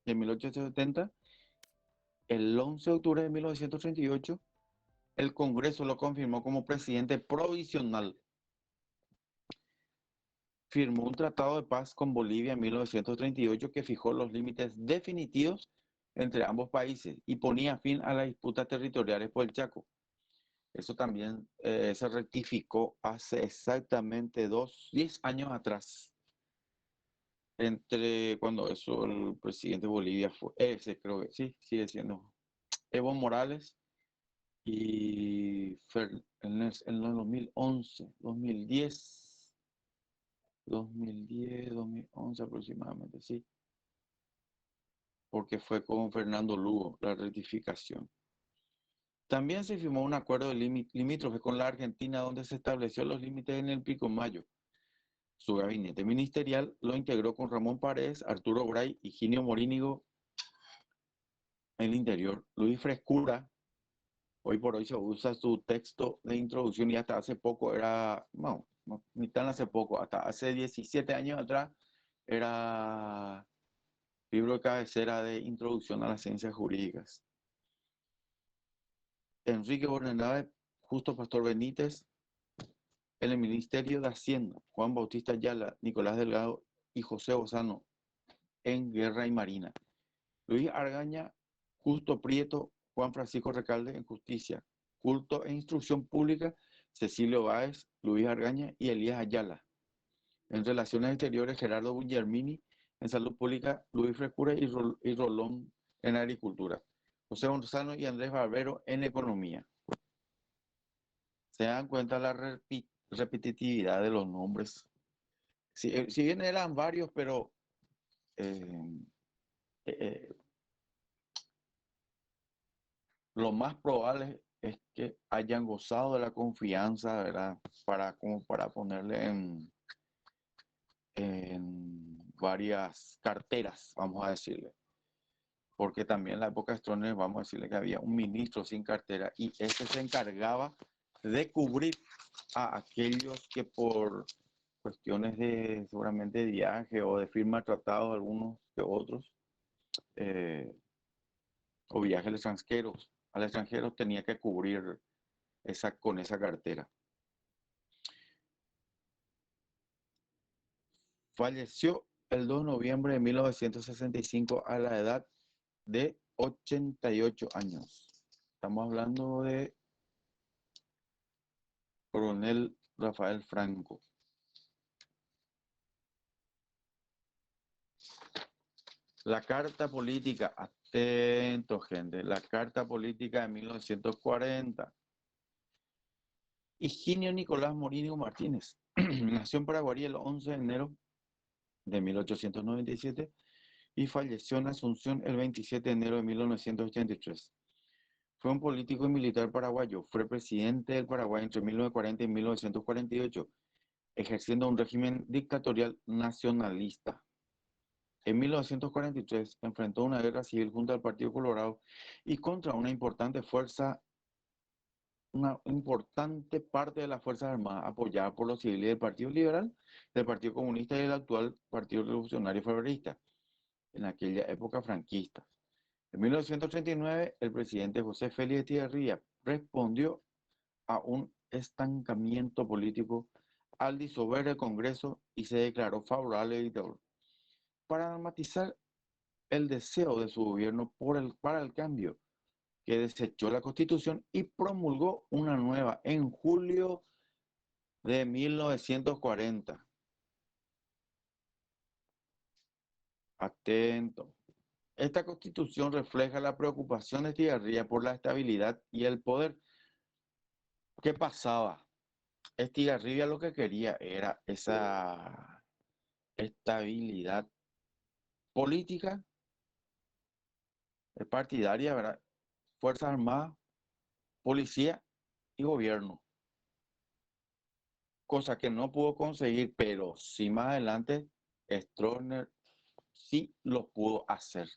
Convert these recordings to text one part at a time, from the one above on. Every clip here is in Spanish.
de 1870, el 11 de octubre de 1938, el Congreso lo confirmó como presidente provisional. Firmó un tratado de paz con Bolivia en 1938 que fijó los límites definitivos entre ambos países y ponía fin a las disputas territoriales por el Chaco. Eso también se rectificó hace exactamente 10 años atrás, entre cuando eso el presidente de Bolivia fue, ese creo que sí, sigue siendo Evo Morales y en el 2011, 2011 aproximadamente, sí, porque fue con Fernando Lugo la rectificación. También se firmó un acuerdo limítrofe con la Argentina donde se estableció los límites en el Pico Mayo. Su gabinete ministerial lo integró con Ramón Paredes, Arturo Bray, Higinio Morínigo en el interior, Luis Frescura. Hoy por hoy se usa su texto de introducción y hasta hace poco era, no, ni tan hace poco, hasta hace 17 años atrás era libro de cabecera de introducción a las ciencias jurídicas. Enrique Bordenave, Justo Pastor Benítez, en el Ministerio de Hacienda, Juan Bautista Ayala, Nicolás Delgado y José Bozano en Guerra y Marina. Luis Argaña, Justo Prieto, Juan Francisco Recalde en Justicia, Culto e Instrucción Pública, Cecilio Báez, Luis Argaña y Elías Ayala. En Relaciones Exteriores, Gerardo Guglielmini, en Salud Pública, Luis Frescura y Rolón en Agricultura, José Gonzalo y Andrés Barbero en Economía. Se dan cuenta la repetitividad de los nombres. Si bien eran varios, pero eh, eh, lo más probable es que hayan gozado de la confianza, ¿verdad? Como para ponerle en varias carteras, vamos a decirle. Porque también en la época de Stroessner, vamos a decirle que había un ministro sin cartera y ese se encargaba de cubrir a aquellos que por cuestiones de seguramente de viaje o de firma de tratados, algunos que otros, eh, o viajes al extranjero tenía que cubrir con esa cartera. Falleció el 2 de noviembre de 1965 a la edad de 88 años. Estamos hablando de coronel Rafael Franco. La carta política, atento gente, la carta política de 1940. Higinio Nicolás Morínigo Martínez nació en Paraguay el 11 de enero de 1897 y falleció en Asunción el 27 de enero de 1983. Fue un político y militar paraguayo. Fue presidente del Paraguay entre 1940 y 1948, ejerciendo un régimen dictatorial nacionalista. En 1943 enfrentó una guerra civil junto al Partido Colorado y contra una importante parte de las Fuerzas Armadas apoyada por los civiles del Partido Liberal, del Partido Comunista y del actual Partido Revolucionario Febrerista, en aquella época franquista. En 1939, el presidente José Félix Echeverría respondió a un estancamiento político al disolver el Congreso y se declaró favorable al dictador. Para dramatizar el deseo de su gobierno para el cambio, que desechó la Constitución y promulgó una nueva en julio de 1940. Atento. Esta Constitución refleja la preocupación de Estigarribia por la estabilidad y el poder. ¿Qué pasaba? Estigarribia lo que quería era esa estabilidad política, partidaria, ¿verdad? Fuerzas Armadas, policía y gobierno. Cosa que no pudo conseguir, pero sí más adelante Stroessner sí lo pudo hacer.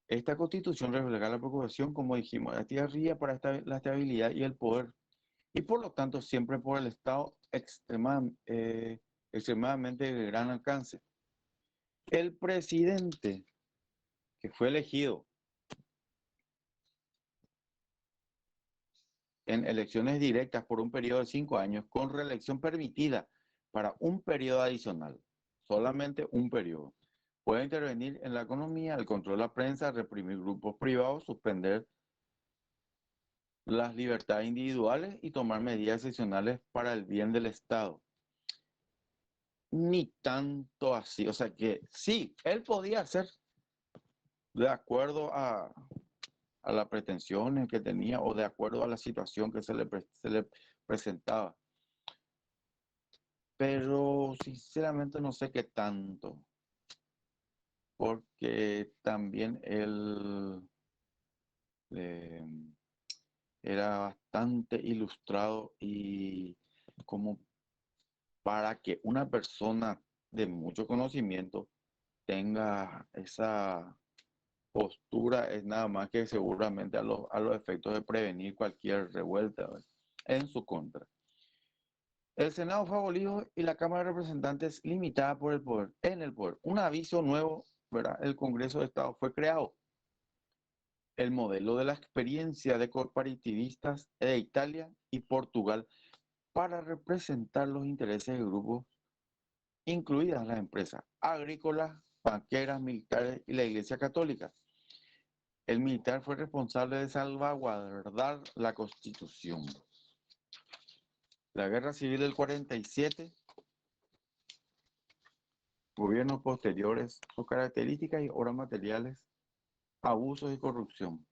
Esta constitución refleja la preocupación, como dijimos, de Estigarribia para la estabilidad y el poder, y por lo tanto siempre por el Estado extremadamente de gran alcance. El presidente que fue elegido en elecciones directas por un periodo de 5 años con reelección permitida para un periodo adicional, solamente un periodo. Puede intervenir en la economía, el control de la prensa, reprimir grupos privados, suspender las libertades individuales y tomar medidas excepcionales para el bien del Estado. Ni tanto así, o sea que sí, él podía hacer de acuerdo a las pretensiones que tenía o de acuerdo a la situación que se le presentaba. Pero sinceramente no sé qué tanto, porque también él eh, era bastante ilustrado y como para que una persona de mucho conocimiento tenga esa postura es nada más que seguramente a los efectos de prevenir cualquier revuelta, ¿verdad?, en su contra. El Senado fue abolido y la Cámara de Representantes limitada por el poder, en el poder. Un aviso nuevo, ¿verdad? El Congreso de Estado fue creado. El modelo de la experiencia de corporativistas de Italia y Portugal para representar los intereses de grupos, incluidas las empresas agrícolas, banqueras, militares y la Iglesia Católica. El militar fue responsable de salvaguardar la Constitución. La Guerra Civil del 47, gobiernos posteriores, sus características y obras materiales, abusos y corrupción.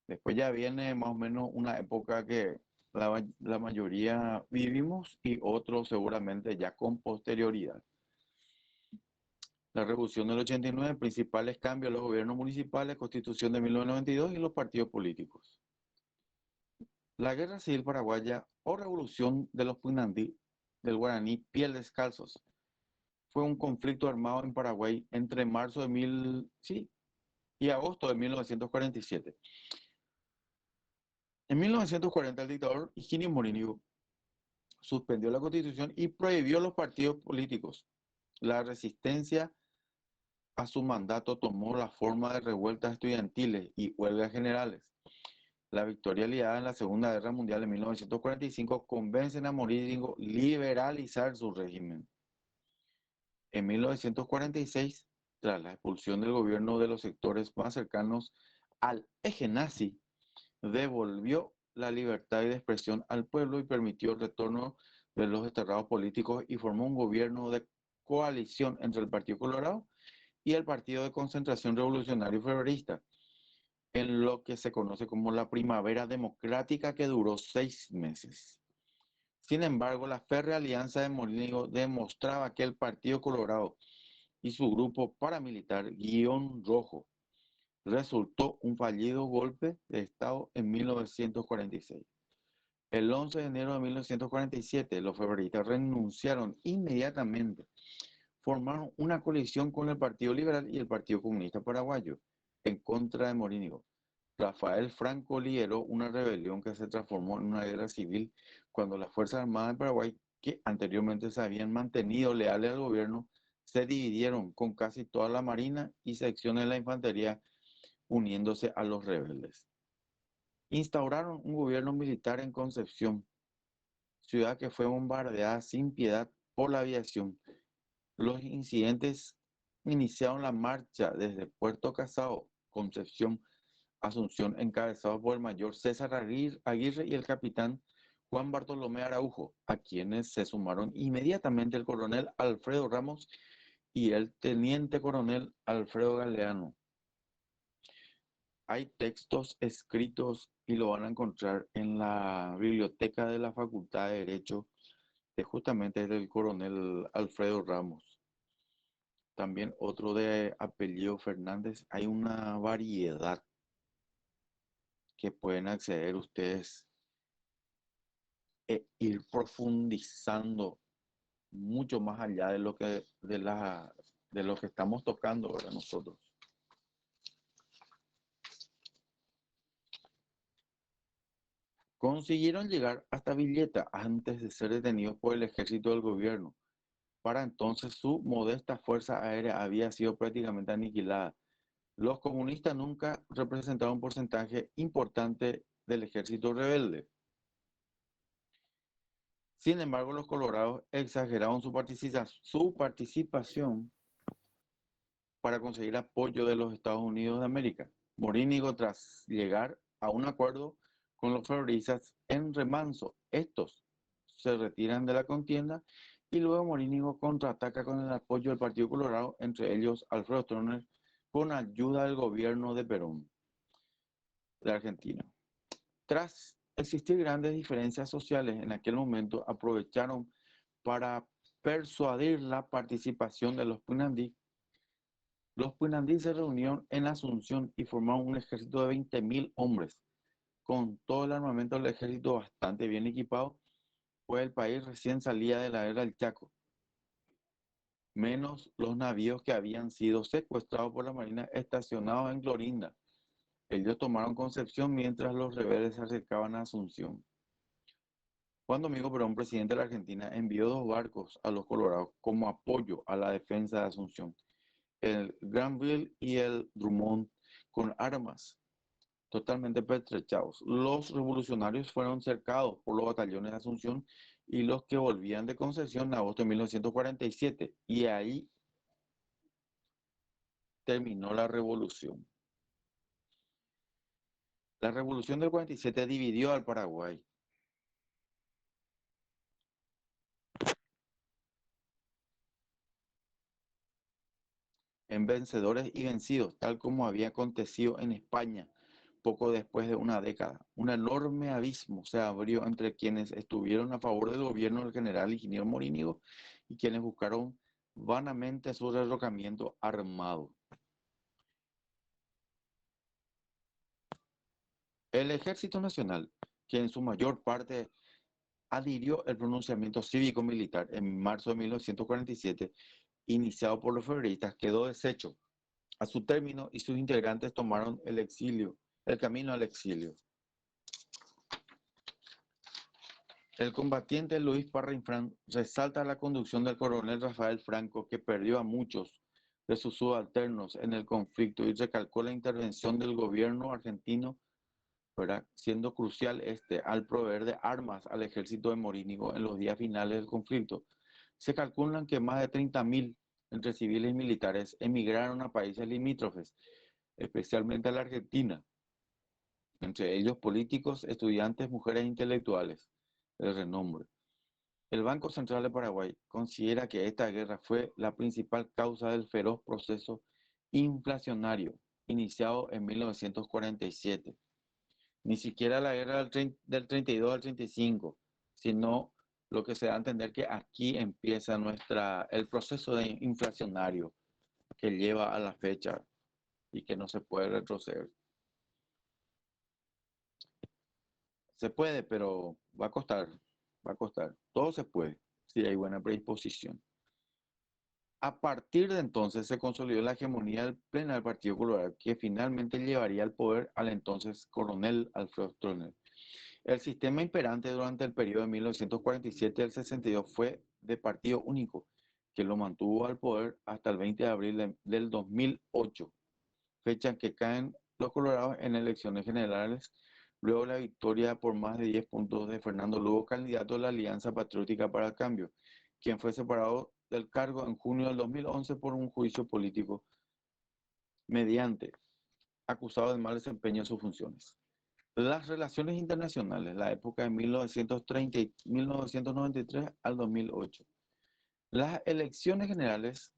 Después ya viene más o menos una época que la mayoría vivimos y otros seguramente ya con posterioridad. La Revolución del 89, principales cambios a los gobiernos municipales, Constitución de 1992 y los partidos políticos. La Guerra Civil Paraguaya o Revolución de los Puinandí del Guaraní Piel Descalzos fue un conflicto armado en Paraguay entre marzo de y agosto de 1947. En 1940 el dictador Higinio Moreno suspendió la Constitución y prohibió los partidos políticos. La resistencia a su mandato tomó la forma de revueltas estudiantiles y huelgas generales. La victoria aliada en la Segunda Guerra Mundial en 1945 convencen a Morínigo liberalizar su régimen. En 1946, tras la expulsión del gobierno de los sectores más cercanos al eje nazi, devolvió la libertad de expresión al pueblo y permitió el retorno de los desterrados políticos y formó un gobierno de coalición entre el Partido Colorado y el Partido de Concentración Revolucionario Febrerista, en lo que se conoce como la Primavera Democrática, que duró 6 meses. Sin embargo, la férrea alianza de Morínigo demostraba que el Partido Colorado y su grupo paramilitar Guión Rojo resultó un fallido golpe de Estado en 1946. El 11 de enero de 1947, los febreristas renunciaron inmediatamente. Formaron una coalición con el Partido Liberal y el Partido Comunista Paraguayo en contra de Morínigo. Rafael Franco lideró una rebelión que se transformó en una guerra civil cuando las Fuerzas Armadas de Paraguay, que anteriormente se habían mantenido leales al gobierno, se dividieron con casi toda la marina y secciones de la infantería uniéndose a los rebeldes. Instauraron un gobierno militar en Concepción, ciudad que fue bombardeada sin piedad por la aviación. Los incidentes iniciaron la marcha desde Puerto Casado, Concepción, Asunción, encabezado por el mayor César Aguirre y el capitán Juan Bartolomé Araujo, a quienes se sumaron inmediatamente el coronel Alfredo Ramos y el teniente coronel Alfredo Galeano. Hay textos escritos y lo van a encontrar en la biblioteca de la Facultad de Derecho de justamente del coronel Alfredo Ramos. También otro de apellido Fernández. Hay una variedad que pueden acceder ustedes e ir profundizando mucho más allá de de lo que estamos tocando, ¿verdad?, nosotros. Consiguieron llegar hasta Villeta antes de ser detenidos por el ejército del gobierno. Para entonces su modesta fuerza aérea había sido prácticamente aniquilada. Los comunistas nunca representaron un porcentaje importante del ejército rebelde. Sin embargo, los colorados exageraron su participación para conseguir apoyo de los Estados Unidos de América. Morínigo, tras llegar a un acuerdo con los floristas en remanso, estos se retiran de la contienda y luego Morínigo contraataca con el apoyo del Partido Colorado, entre ellos Alfredo Stroessner, con ayuda del gobierno de Perón, de Argentina. Tras existir grandes diferencias sociales en aquel momento, aprovecharon para persuadir la participación de los Punandí. Los Punandí se reunieron en Asunción y formaron un ejército de 20.000 hombres, con todo el armamento del ejército bastante bien equipado, pues el país recién salía de la guerra del Chaco, menos los navíos que habían sido secuestrados por la Marina estacionados en Clorinda. Ellos tomaron Concepción mientras los rebeldes se acercaban a Asunción. Juan Domingo Perón, presidente de la Argentina, envió 2 barcos a los colorados como apoyo a la defensa de Asunción, el Granville y el Drummond, con armas totalmente pertrechados. Los revolucionarios fueron cercados por los batallones de Asunción y los que volvían de Concepción en agosto de 1947, y ahí terminó la revolución. La revolución del 47 dividió al Paraguay. En vencedores y vencidos, tal como había acontecido en España poco después de una década. Un enorme abismo se abrió entre quienes estuvieron a favor del gobierno del general ingeniero Morínigo y quienes buscaron vanamente su derrocamiento armado. El Ejército Nacional, que en su mayor parte adhirió el pronunciamiento cívico-militar en marzo de 1947, iniciado por los febreristas, quedó deshecho a su término y sus integrantes tomaron el camino al exilio. El combatiente Luis Parra Infrán resalta la conducción del coronel Rafael Franco, que perdió a muchos de sus subalternos en el conflicto, y recalcó la intervención del gobierno argentino, siendo crucial al proveer de armas al ejército de Morínigo en los días finales del conflicto. Se calculan que más de 30.000 entre civiles y militares emigraron a países limítrofes, especialmente a la Argentina, entre ellos políticos, estudiantes, mujeres e intelectuales de renombre. El Banco Central de Paraguay considera que esta guerra fue la principal causa del feroz proceso inflacionario iniciado en 1947. Ni siquiera la guerra del 32 al 35, sino lo que se da a entender que aquí empieza el proceso inflacionario que lleva a la fecha y que no se puede retroceder. Se puede, pero va a costar. Todo se puede si hay buena predisposición. A partir de entonces se consolidó la hegemonía plena del Partido Colorado, que finalmente llevaría al poder al entonces coronel Alfredo Stroessner. El sistema imperante durante el periodo de 1947 al 62 fue de partido único, que lo mantuvo al poder hasta el 20 de abril del 2008, fecha en que caen los colorados en elecciones generales, luego de la victoria por más de 10 puntos de Fernando Lugo, candidato de la Alianza Patriótica para el Cambio, quien fue separado del cargo en junio del 2011 por un juicio político mediante acusado de mal desempeño en sus funciones. Las relaciones internacionales, la época de 1993 al 2008. Las elecciones generales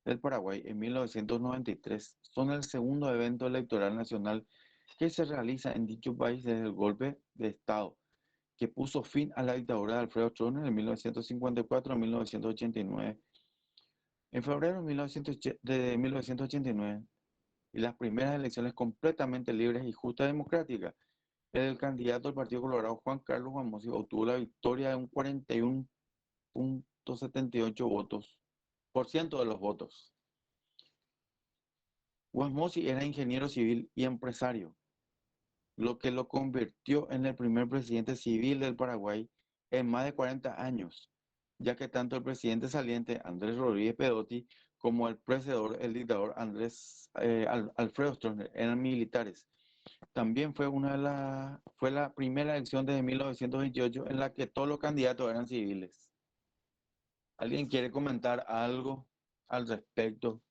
del Paraguay en 1993 son el segundo evento electoral nacional que se realiza en dicho país desde el golpe de Estado que puso fin a la dictadura de Alfredo Stroessner en 1954 a 1989. En febrero de 1989, y las primeras elecciones completamente libres y justas y democráticas, el candidato del Partido Colorado, Juan Carlos Guamossi, obtuvo la victoria de un 41.78 votos por ciento de los votos. Guamossi era ingeniero civil y empresario, lo que lo convirtió en el primer presidente civil del Paraguay en más de 40 años. ya que tanto el presidente saliente Andrés Rodríguez Pedotti como el predecesor, el dictador Alfredo Stroessner, eran militares. También fue la primera elección desde 1928 en la que todos los candidatos eran civiles. ¿Alguien quiere comentar algo al respecto?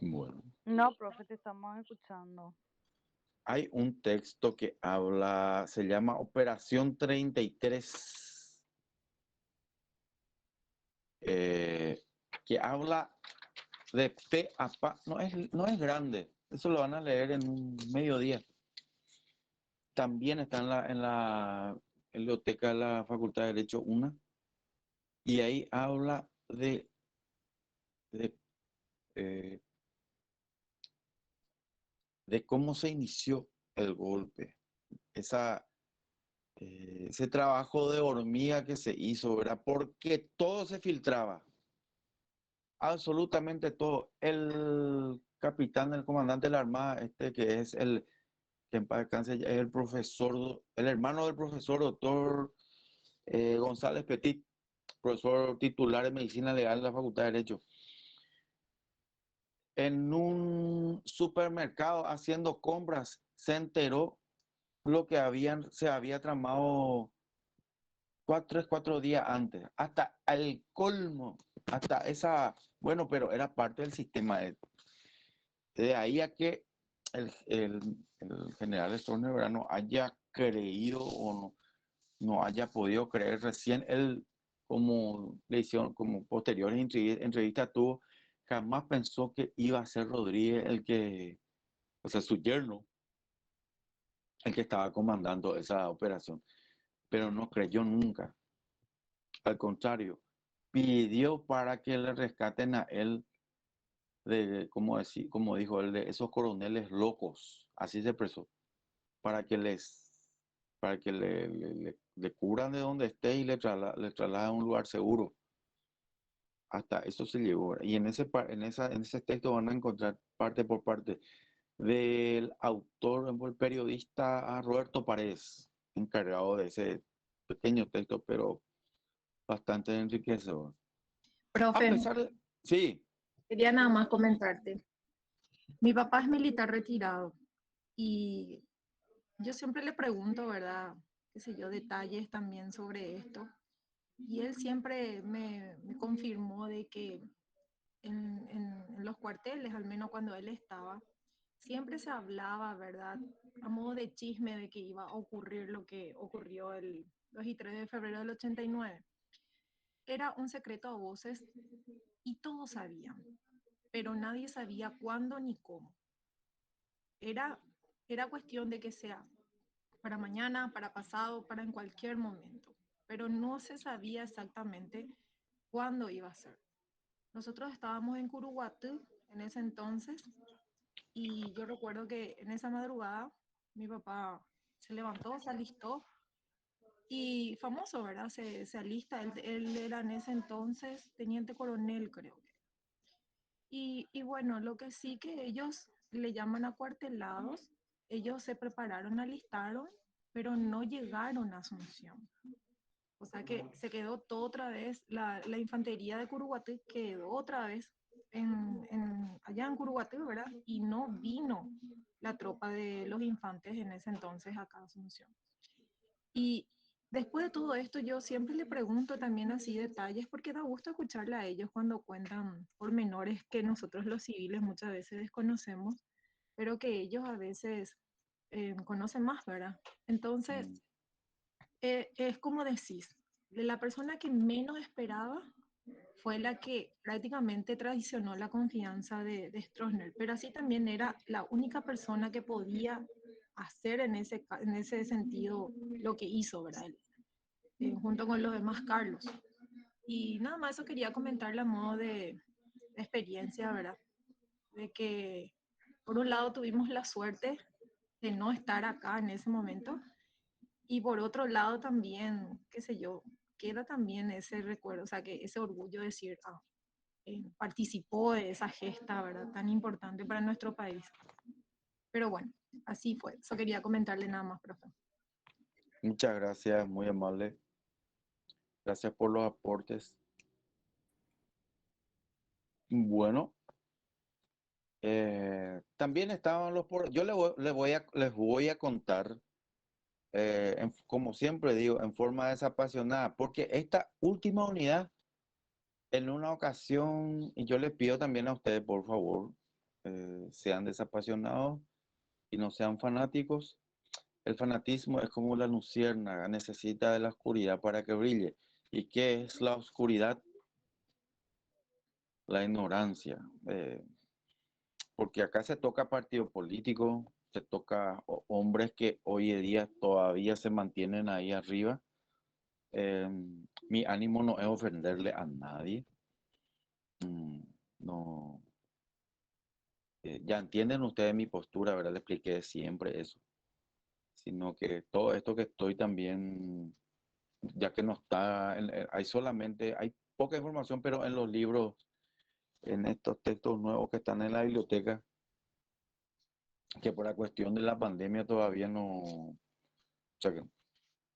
Bueno, No, profe, te estamos escuchando. hay un texto que habla, se llama Operación 33, que habla de pe a pa. No es grande, eso lo van a leer en un mediodía. También está en la biblioteca de la Facultad de Derecho 1, y ahí habla de, eh, de cómo se inició el golpe, ese trabajo de hormiga que se hizo, ¿verdad? Porque todo se filtraba, absolutamente todo. El capitán, el comandante de la Armada, que es que en paz descanse, es el profesor, el hermano del profesor doctor González Petit, profesor titular de Medicina Legal de la Facultad de Derecho. En un supermercado haciendo compras, se enteró lo que se había tramado 4 días antes, hasta el colmo, hasta bueno, pero era parte del sistema. De ahí a que el general Stroessner no haya creído o no haya podido creer recién él, como le hicieron, como posteriores entrevistas tuvo, jamás pensó que iba a ser Rodríguez o sea, su yerno, el que estaba comandando esa operación, pero no creyó nunca. Al contrario, pidió para que le rescaten a él como dijo él, de esos coroneles locos, así se expresó, para que le curan de donde esté y le trasladen a un lugar seguro. Hasta eso se llegó. Y en ese texto van a encontrar parte por parte del autor, el periodista Roberto Paredes, encargado de ese pequeño texto, pero bastante enriquecedor. A Profe, pesar de... Sí, quería nada más comentarte. Mi papá es militar retirado y yo siempre le pregunto, ¿verdad? Qué sé yo, detalles también sobre esto. Y él siempre me confirmó de que en los cuarteles, al menos cuando él estaba, siempre se hablaba, ¿verdad? A modo de chisme de que iba a ocurrir lo que ocurrió el 2 y 3 de febrero del 89. Era un secreto a voces y todos sabían, pero nadie sabía cuándo ni cómo. Era, era cuestión de que sea para mañana, para pasado, para en cualquier momento, pero no se sabía exactamente cuándo iba a ser. Nosotros estábamos en Curuguatú en ese entonces y yo recuerdo que en esa madrugada mi papá se levantó, se alistó y famoso, ¿verdad? Se alista, él era en ese entonces teniente coronel, creo que. Y bueno, lo que sí que ellos le llaman acuartelados, ellos se prepararon, alistaron, pero no llegaron a Asunción. O sea que se quedó todo otra vez, la infantería de Curuguaté quedó otra vez allá en Curuguaté, ¿verdad? Y no vino la tropa de los infantes en ese entonces acá a Asunción. Y después de todo esto, yo siempre le pregunto también así detalles, porque da gusto escucharle a ellos cuando cuentan pormenores que nosotros los civiles muchas veces desconocemos, pero que ellos a veces conocen más, ¿verdad? Entonces, es como decís, la persona que menos esperaba fue la que prácticamente traicionó la confianza de Stroessner, pero así también era la única persona que podía hacer en ese sentido lo que hizo, ¿verdad? Junto con los demás Carlos. Y nada más eso quería comentarle a modo de experiencia, ¿verdad? De que por un lado tuvimos la suerte de no estar acá en ese momento y por otro lado también, qué sé yo, queda también ese recuerdo, o sea, que ese orgullo de decir, participó de esa gesta, ¿verdad? Tan importante para nuestro país. Pero bueno, así fue. Eso quería comentarle nada más, profe. Muchas gracias, muy amable. Gracias por los aportes. Bueno, también estaban yo les voy a contar, como siempre digo, en forma desapasionada, porque esta última unidad, en una ocasión, y yo les pido también a ustedes, por favor, sean desapasionados y no sean fanáticos. El fanatismo es como la luciérnaga, necesita de la oscuridad para que brille. ¿Y qué es la oscuridad? La ignorancia. Porque acá se toca partido político, se toca hombres que hoy en día todavía se mantienen ahí arriba. Mi ánimo no es ofenderle a nadie. No, ya entienden ustedes mi postura, ¿verdad? Le expliqué siempre eso. Sino que todo esto que estoy también, ya que no está, hay poca información, pero en los libros, en estos textos nuevos que están en la biblioteca, que por la cuestión de la pandemia todavía no, o sea que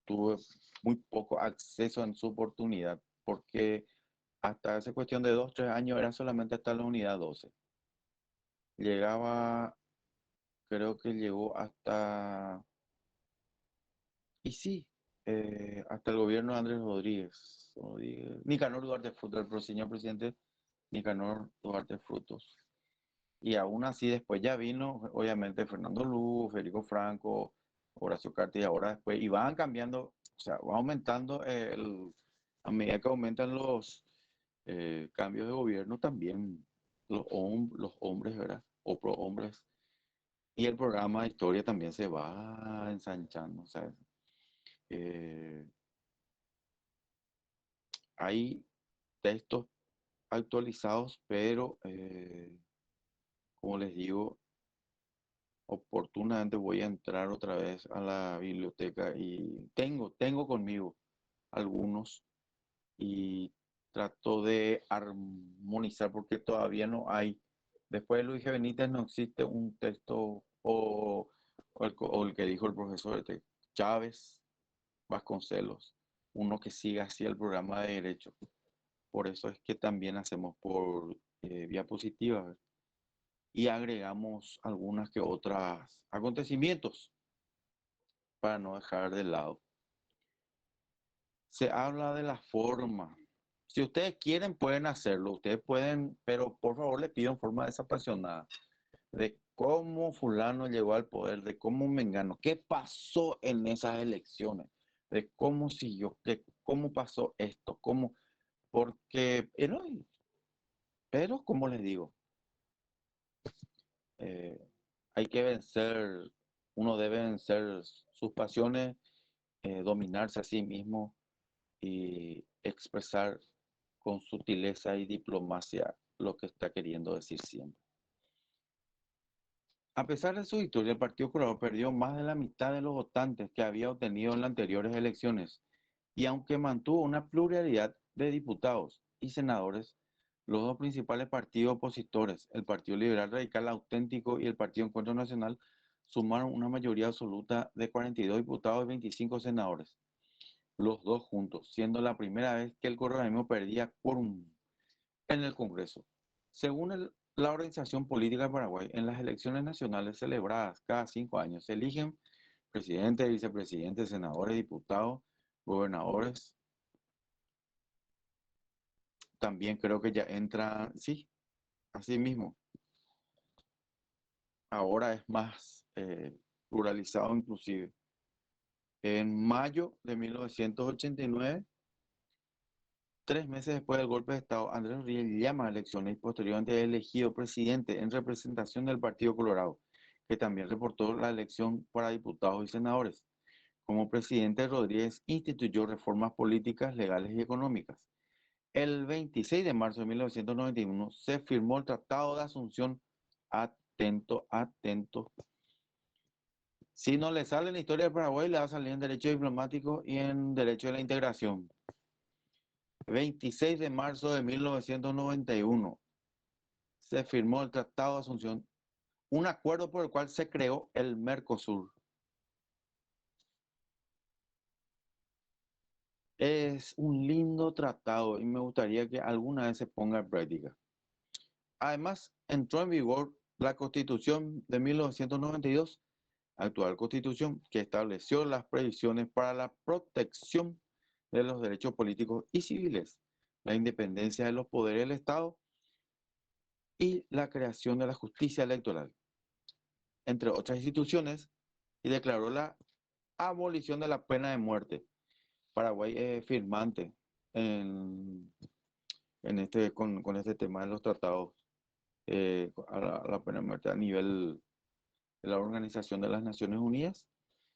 tuve muy poco acceso en su oportunidad, porque hasta esa cuestión de 2, 3 años era solamente hasta la unidad 12. Llegaba, creo que llegó hasta, y sí, hasta el gobierno de Andrés Rodríguez, Nicanor Duarte Frutos, el señor presidente Nicanor Duarte Frutos. Y aún así después ya vino, obviamente, Fernando Luz, Federico Franco, Horacio Cartes, y ahora después, y van cambiando, o sea, va aumentando, a medida que aumentan los cambios de gobierno también, los hombres, ¿verdad? O pro hombres. Y el programa de historia también se va ensanchando, ¿sabes? Hay textos actualizados, pero como les digo, oportunamente voy a entrar otra vez a la biblioteca y tengo conmigo algunos y trato de armonizar porque todavía no hay. Después de Luis G. Benítez no existe un texto o el que dijo el profesor Chávez Vasconcelos, uno que siga así el programa de derecho. Por eso es que también hacemos por diapositivas y agregamos algunas que otras acontecimientos para no dejar de lado. Se habla de la forma. Si ustedes quieren, pueden hacerlo. Ustedes pueden, pero por favor les pido en forma desapasionada de cómo fulano llegó al poder, de cómo Mengano, qué pasó en esas elecciones, de cómo siguió, cómo pasó esto, porque, pero como les digo, eh, hay que vencer, uno debe vencer sus pasiones, dominarse a sí mismo y expresar con sutileza y diplomacia lo que está queriendo decir siempre. A pesar de su victoria, el Partido Colorado perdió más de la mitad de los votantes que había obtenido en las anteriores elecciones, y aunque mantuvo una pluralidad de diputados y senadores, los dos principales partidos opositores, el Partido Liberal Radical Auténtico y el Partido Encuentro Nacional, sumaron una mayoría absoluta de 42 diputados y 25 senadores, los dos juntos, siendo la primera vez que el correísmo perdía quórum en el Congreso. Según la Organización Política de Paraguay, en las elecciones nacionales celebradas cada 5 años se eligen presidente, vicepresidente, senadores, diputados, gobernadores. También creo que ya entra, sí, así mismo. Ahora es más pluralizado inclusive. En mayo de 1989, 3 meses después del golpe de Estado, Andrés Rodríguez llama a elecciones y posteriormente es elegido presidente en representación del Partido Colorado, que también reportó la elección para diputados y senadores. Como presidente, Rodríguez instituyó reformas políticas, legales y económicas. El 26 de marzo de 1991 se firmó el Tratado de Asunción. Atento, atento. Si no le sale en la historia de Paraguay, le va a salir en Derecho Diplomático y en Derecho de la Integración. 26 de marzo de 1991 se firmó el Tratado de Asunción un acuerdo por el cual se creó el Mercosur. Es un lindo tratado y me gustaría que alguna vez se ponga en práctica. Además, entró en vigor la Constitución de 1992, actual Constitución, que estableció las previsiones para la protección de los derechos políticos y civiles, la independencia de los poderes del Estado y la creación de la justicia electoral, entre otras instituciones, y declaró la abolición de la pena de muerte. Paraguay es firmante en con este tema de los tratados a la pena de muerte a nivel de la Organización de las Naciones Unidas.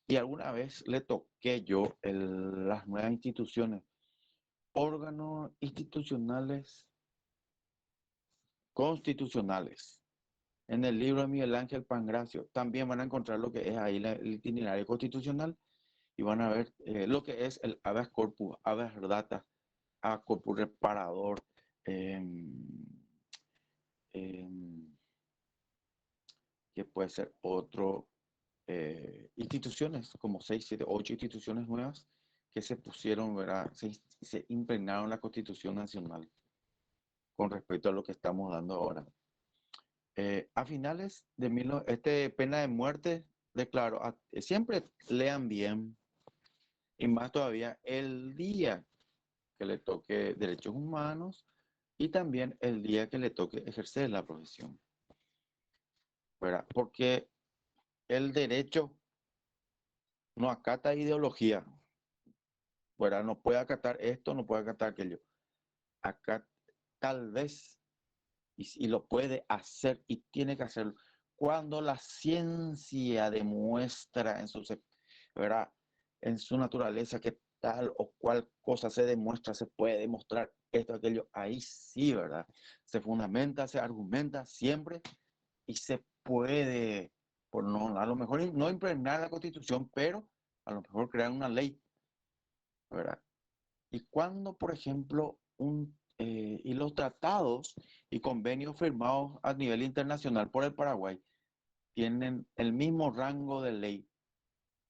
Y alguna vez le toqué yo las nuevas instituciones, órganos institucionales constitucionales. En el libro de Miguel Ángel Pangracio también van a encontrar lo que es ahí el itinerario constitucional y van a ver lo que es el habeas corpus, habeas data, habeas corpus reparador, que puede ser otro, instituciones, como 6, 7, 8 instituciones nuevas que se pusieron, ¿verdad? Se impregnaron en la Constitución Nacional con respecto a lo que estamos dando ahora. A finales de pena de muerte, declaro, siempre lean bien, y más todavía el día que le toque derechos humanos y también el día que le toque ejercer la profesión, ¿verdad? Porque el derecho no acata ideología, ¿verdad? No puede acatar esto, no puede acatar aquello. Acá tal vez, y lo puede hacer y tiene que hacerlo, cuando la ciencia demuestra ¿verdad? En su naturaleza que tal o cual cosa se demuestra, se puede demostrar esto, aquello, ahí sí, ¿verdad? Se fundamenta, se argumenta siempre y se puede, por no, a lo mejor no impregnar la Constitución, pero a lo mejor crear una ley, ¿verdad? Y cuando, por ejemplo, y los tratados y convenios firmados a nivel internacional por el Paraguay tienen el mismo rango de ley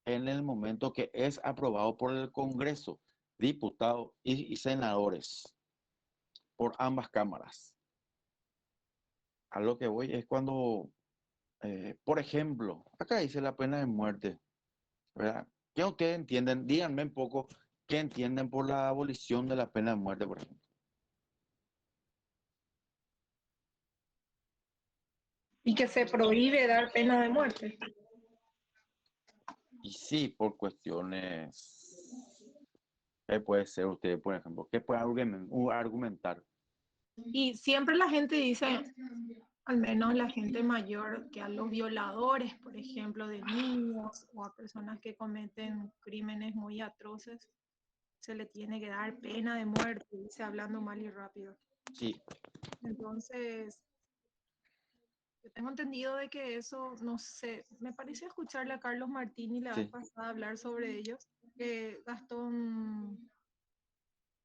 en el momento que es aprobado por el Congreso, diputados y senadores, por ambas cámaras. A lo que voy es cuando, por ejemplo, acá dice la pena de muerte, ¿verdad? ¿Qué ustedes entienden? Díganme un poco qué entienden por la abolición de la pena de muerte, por ejemplo. Y que se prohíbe dar pena de muerte. Y sí, por cuestiones, ¿qué puede ser usted, por ejemplo? ¿Qué puede argumentar? Y siempre la gente dice, al menos la gente mayor, que a los violadores, por ejemplo, de niños o a personas que cometen crímenes muy atroces, se le tiene que dar pena de muerte, dice hablando mal y rápido. Sí. Entonces, yo tengo entendido de que eso, no sé, me pareció escucharle a Carlos Martini la vez pasada hablar sobre ellos, que Gastón,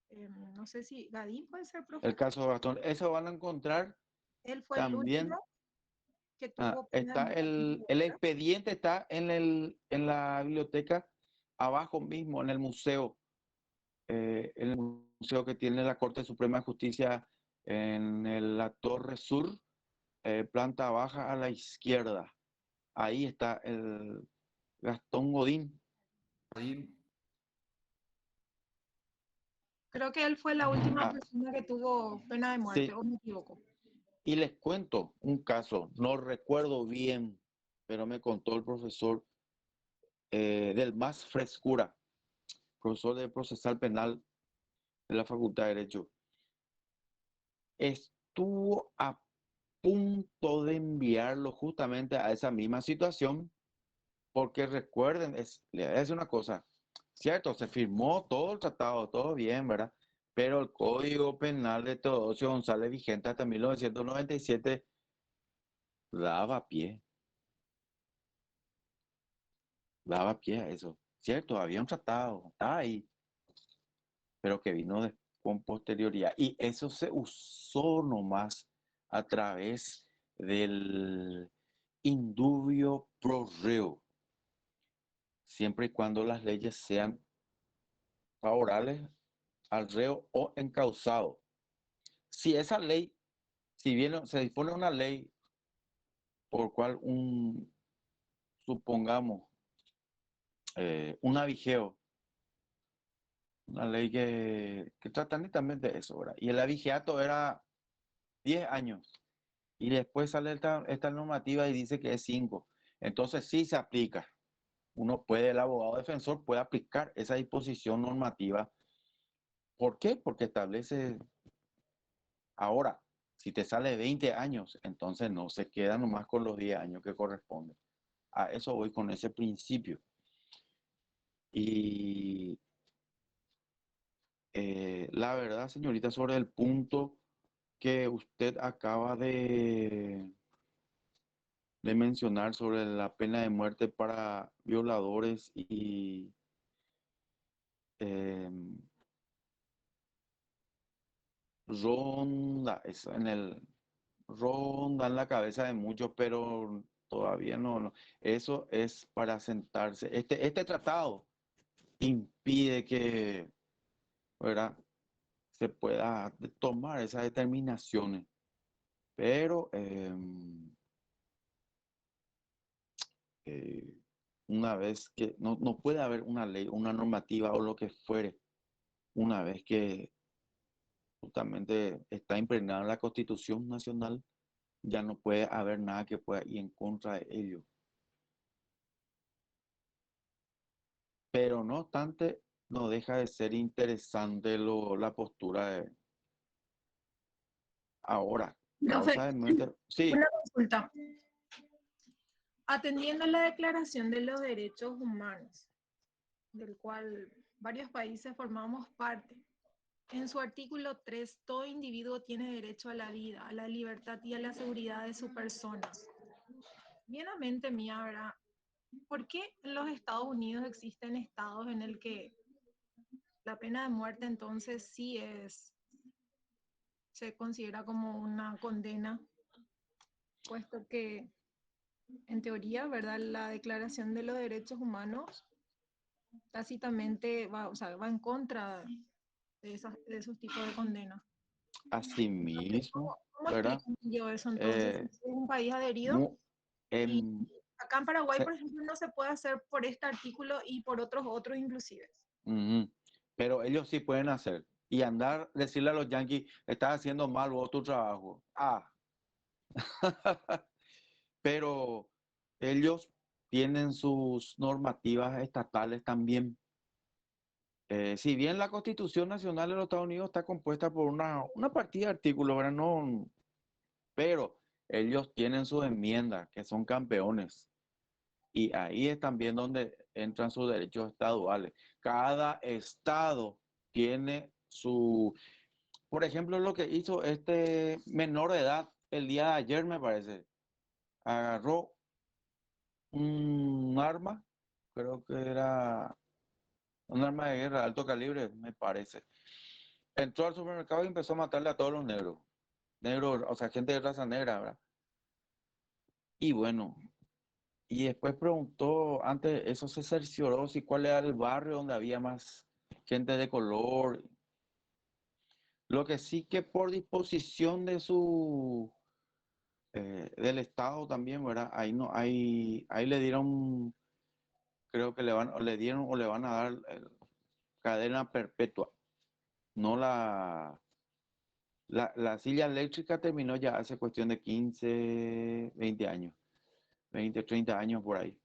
no sé si Gadín puede ser, profe. El caso de Gastón, eso van a encontrar. Él fue También, el último que tuvo pena está de muerte. el expediente está en la biblioteca, abajo mismo, en el museo que tiene la Corte Suprema de Justicia en la Torre Sur, planta baja a la izquierda. Ahí está el Gastón Godín. Creo que él fue la última persona que tuvo pena de muerte, Sí. o me equivoco. Y les cuento un caso, no recuerdo bien, pero me contó el profesor del más frescura, profesor de procesal penal de la Facultad de Derecho. Estuvo a punto de enviarlo justamente a esa misma situación, porque recuerden, les voy a decir una cosa, cierto, se firmó todo el tratado, todo bien, ¿verdad? Pero el Código Penal de Teodosio González, vigente hasta 1997, daba pie a eso. Cierto, había un tratado, estaba ahí, pero que vino con posterioridad. Y eso se usó nomás a través del indubio pro reo, siempre y cuando las leyes sean favorables al reo o encausado. Si esa ley, si bien se dispone una ley por cual supongamos, un avigeo, una ley que trata netamente de eso, ¿verdad? Y el avigeato era 10 años, y después sale esta normativa y dice que es 5. Entonces sí se aplica. El abogado defensor puede aplicar esa disposición normativa. ¿Por qué? Porque establece ahora, si te sale 20 años, entonces no se queda nomás con los 10 años que corresponden. A eso voy con ese principio. Y la verdad, señorita, sobre el punto que usted acaba de mencionar sobre la pena de muerte para violadores y ronda en la cabeza de muchos, pero todavía no. Eso es para sentarse. Este tratado impide que, ¿verdad?, se pueda tomar esas determinaciones, pero una vez que no puede haber una ley, una normativa o lo que fuere, una vez que justamente está impregnada en la Constitución Nacional, ya no puede haber nada que pueda ir en contra de ello. Pero no obstante, no deja de ser interesante la postura de ahora. Profe, Causa de muerte. Sí. una consulta. Atendiendo a la Declaración de los Derechos Humanos, del cual varios países formamos parte, en su artículo 3, todo individuo tiene derecho a la vida, a la libertad y a la seguridad de su persona. Bien a mente mía, ¿verdad? ¿Por qué en los Estados Unidos existen estados en el que la pena de muerte entonces sí se considera como una condena, puesto que en teoría, ¿verdad?, la Declaración de los Derechos Humanos tácitamente va en contra de esos tipos de condenas? Asimismo, ¿Cómo ¿verdad? explico yo eso entonces? Es un país adherido Mu- y em, acá en Paraguay, se- por ejemplo, no se puede hacer por este artículo y por otros inclusive. ujú. Pero ellos sí pueden hacer. Y andar, decirle a los yanquis, estás haciendo mal vos tu trabajo. Ah. Pero ellos tienen sus normativas estatales también. Si bien la Constitución Nacional de los Estados Unidos está compuesta por una partida de artículos, ¿verdad? No, pero ellos tienen sus enmiendas, que son campeones. Y ahí es también donde entran sus derechos estaduales. Cada estado tiene por ejemplo, lo que hizo este menor de edad el día de ayer, me parece. Agarró un arma, creo que era un arma de guerra de alto calibre, me parece. Entró al supermercado y empezó a matarle a todos los negros. Negros, o sea, gente de raza negra, ¿verdad? Y bueno, y después preguntó, antes eso se cercioró si cuál era el barrio donde había más gente de color. Lo que sí que por disposición del Estado también, ¿verdad? Ahí no, ahí le dieron, creo que le dieron o le van a dar cadena perpetua. No la silla eléctrica terminó ya hace cuestión de 15, 20 años, 20, 30 años por ahí.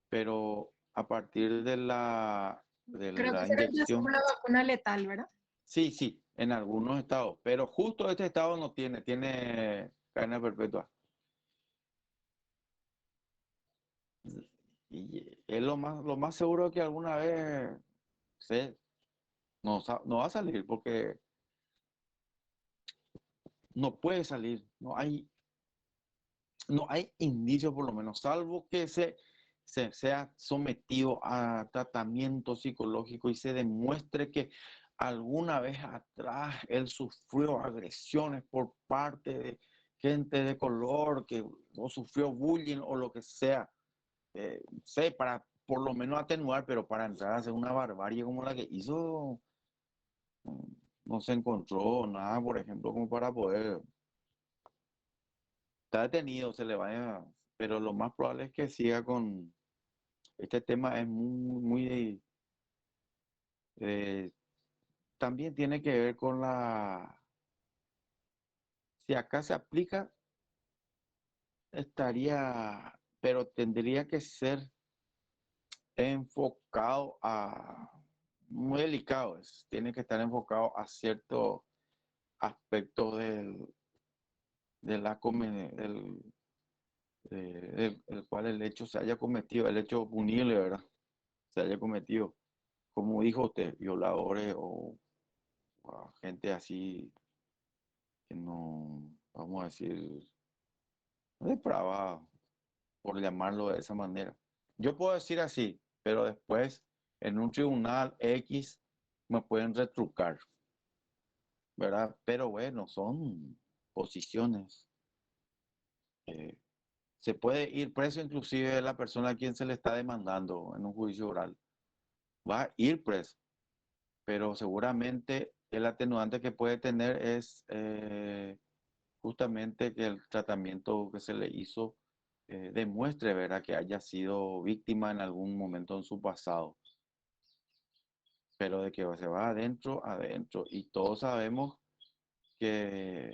Pero a partir de Creo que la se reemplazó por inyección, la vacuna letal, ¿verdad? sí, en algunos estados, pero justo este estado no tiene cadena perpetua. Y es lo más seguro que alguna vez no va a salir porque no puede salir, no hay indicios por lo menos, salvo que sea sometido a tratamiento psicológico y se demuestre que alguna vez atrás él sufrió agresiones por parte gente de color que o sufrió bullying o lo que sea, sé, para por lo menos atenuar, pero para entrar a hacer una barbarie como la que hizo, no se encontró nada, por ejemplo, como para poder. Está detenido, se le vaya, pero lo más probable es que siga con. Este tema es muy. eh, También tiene que ver con la. Si acá se aplica, estaría, pero tendría que ser enfocado a. Muy delicado, tiene que estar enfocado a ciertos aspectos de la, el cual el hecho se haya cometido, el hecho punible, ¿verdad? Se haya cometido, como dijo usted, violadores o gente así que no, vamos a decir, depravada, por llamarlo de esa manera. Yo puedo decir así, pero después en un tribunal X me pueden retrucar, ¿verdad? Pero bueno, son posiciones. eh, Se puede ir preso inclusive la persona a quien se le está demandando en un juicio oral. Va a ir preso, pero seguramente el atenuante que puede tener es justamente que el tratamiento que se le hizo demuestre, ¿verdad?, que haya sido víctima en algún momento en su pasado. Pero de que se va adentro, adentro. Y todos sabemos que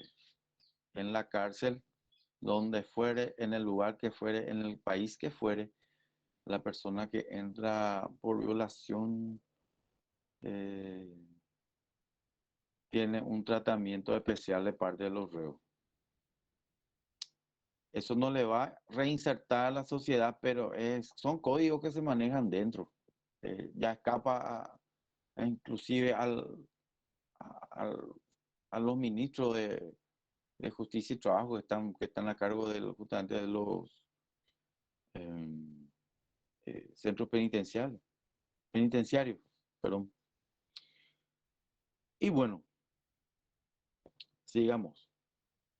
en la cárcel, donde fuere, en el lugar que fuere, en el país que fuere, la persona que entra por violación eh, tiene un tratamiento especial de parte de los reos. Eso no le va a reinsertar a la sociedad, pero son códigos que se manejan dentro. Ya escapa inclusive al, a los ministros de Justicia y Trabajo que están a cargo justamente de los eh, centros penitenciarios, perdón. Y bueno, sigamos.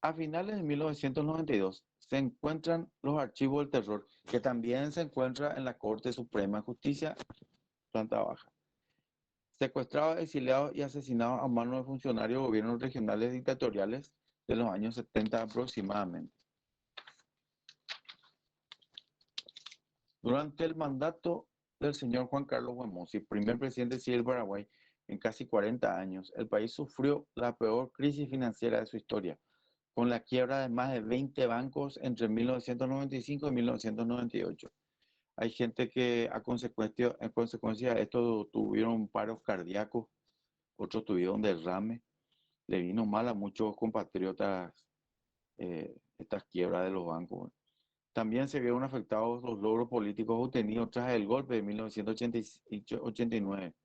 A finales de 1992 se encuentran los archivos del terror, que también se encuentra en la Corte Suprema de Justicia, planta baja. Secuestrados, exiliados y asesinados a manos de funcionarios de gobiernos regionales dictatoriales de los años 70 aproximadamente. Durante el mandato del señor Juan Carlos Guamossi, primer presidente civil del Paraguay en casi 40 años, el país sufrió la peor crisis financiera de su historia, con la quiebra de más de 20 bancos entre 1995 y 1998. Hay gente que en consecuencia de esto tuvieron paros cardíacos, otros tuvieron derrame. Le vino mal a muchos compatriotas estas quiebras de los bancos. También se vieron afectados los logros políticos obtenidos tras el golpe de 1989.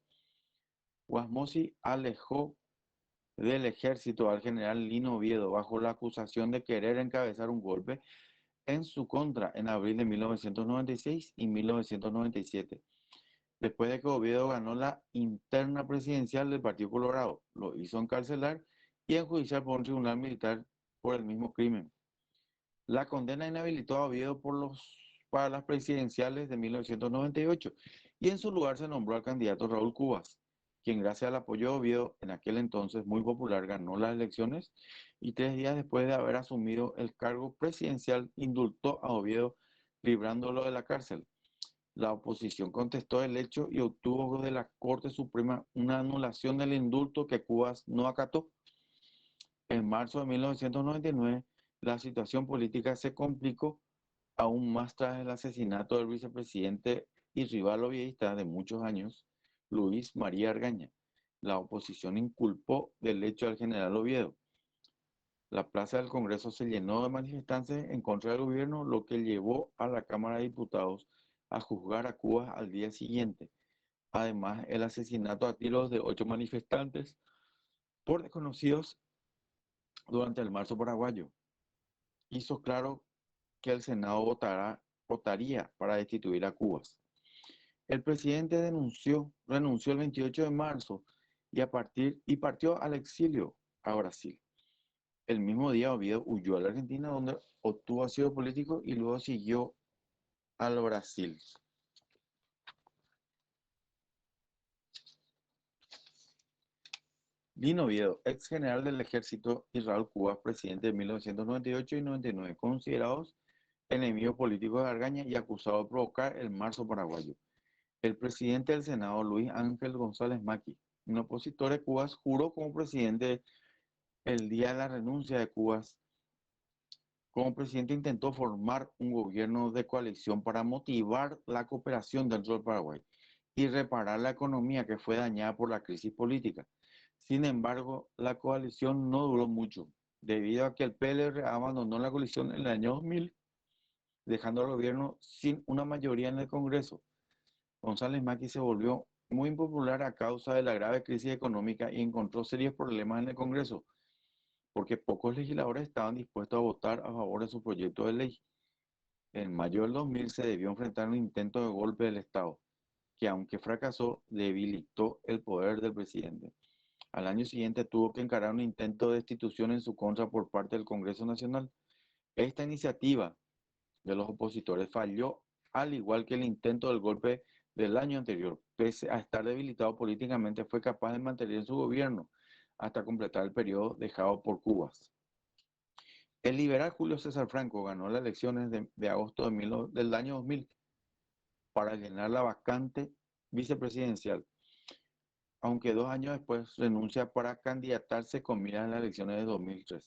Guasmosi alejó del ejército al general Lino Oviedo bajo la acusación de querer encabezar un golpe en su contra en abril de 1996 y 1997, después de que Oviedo ganó la interna presidencial del Partido Colorado. Lo hizo encarcelar y enjuiciar por un tribunal militar por el mismo crimen. La condena inhabilitó a Oviedo para las presidenciales de 1998 y en su lugar se nombró al candidato Raúl Cubas, quien gracias al apoyo de Oviedo, en aquel entonces muy popular, ganó las elecciones y 3 días después de haber asumido el cargo presidencial indultó a Oviedo librándolo de la cárcel. La oposición contestó el hecho y obtuvo de la Corte Suprema una anulación del indulto que Cubas no acató. En marzo de 1999, la situación política se complicó aún más tras el asesinato del vicepresidente y rival ovieísta de muchos años, Luis María Argaña. La oposición inculpó del hecho al general Oviedo. La plaza del Congreso se llenó de manifestantes en contra del gobierno, lo que llevó a la Cámara de Diputados a juzgar a Cuba al día siguiente. Además, el asesinato a tiros de 8 manifestantes por desconocidos durante el marzo paraguayo hizo claro que el Senado votaría para destituir a Cubas. El presidente renunció el 28 de marzo y partió al exilio a Brasil. El mismo día Oviedo huyó a la Argentina, donde obtuvo asilo político y luego siguió al Brasil. Lino Oviedo, ex general del ejército, y Raúl Cubas, presidente de 1998 y 99, considerados enemigos políticos de Argaña y acusados de provocar el marzo paraguayo. El presidente del Senado, Luis Ángel González Maqui, un opositor de Cubas, juró como presidente el día de la renuncia de Cubas. Como presidente intentó formar un gobierno de coalición para motivar la cooperación dentro del Paraguay y reparar la economía que fue dañada por la crisis política. Sin embargo, la coalición no duró mucho, debido a que el PLR abandonó la coalición en el año 2000, dejando al gobierno sin una mayoría en el Congreso. González Maqui se volvió muy impopular a causa de la grave crisis económica y encontró serios problemas en el Congreso, porque pocos legisladores estaban dispuestos a votar a favor de su proyecto de ley. En mayo del 2000 se debió enfrentar un intento de golpe del Estado, que aunque fracasó, debilitó el poder del presidente. Al año siguiente tuvo que encarar un intento de destitución en su contra por parte del Congreso Nacional. Esta iniciativa de los opositores falló, al igual que el intento del golpe del año anterior. Pese a estar debilitado políticamente, fue capaz de mantener su gobierno hasta completar el periodo dejado por Cubas. El liberal Julio César Franco ganó las elecciones de agosto del año 2000 para llenar la vacante vicepresidencial, aunque 2 años después renuncia para candidatarse con miras en las elecciones de 2003.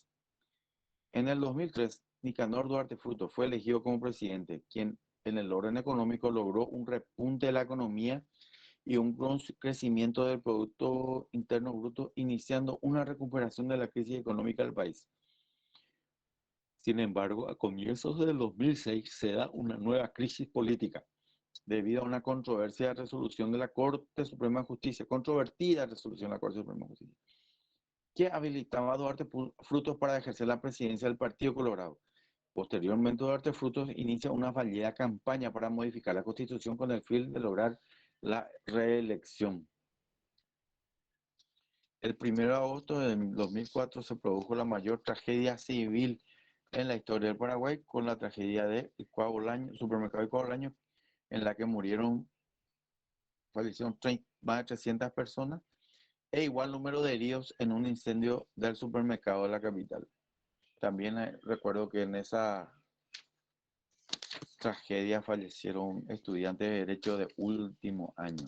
En el 2003, Nicanor Duarte Frutos fue elegido como presidente, quien en el orden económico logró un repunte de la economía y un crecimiento del Producto Interno Bruto, iniciando una recuperación de la crisis económica del país. Sin embargo, a comienzos del 2006 se da una nueva crisis política debido a una controvertida resolución de la Corte Suprema de Justicia, controvertida resolución de la Corte Suprema de Justicia, que habilitaba a Duarte Frutos para ejercer la presidencia del Partido Colorado. Posteriormente, Duarte Frutos inicia una fallida campaña para modificar la Constitución con el fin de lograr la reelección. El 1 de agosto de 2004 se produjo la mayor tragedia civil en la historia del Paraguay, con la tragedia de Supermercado Ecuador Bolaño, en la que fallecieron más de 300 personas, e igual número de heridos en un incendio del supermercado de la capital. También recuerdo que en esa tragedia fallecieron estudiantes de derecho de último año.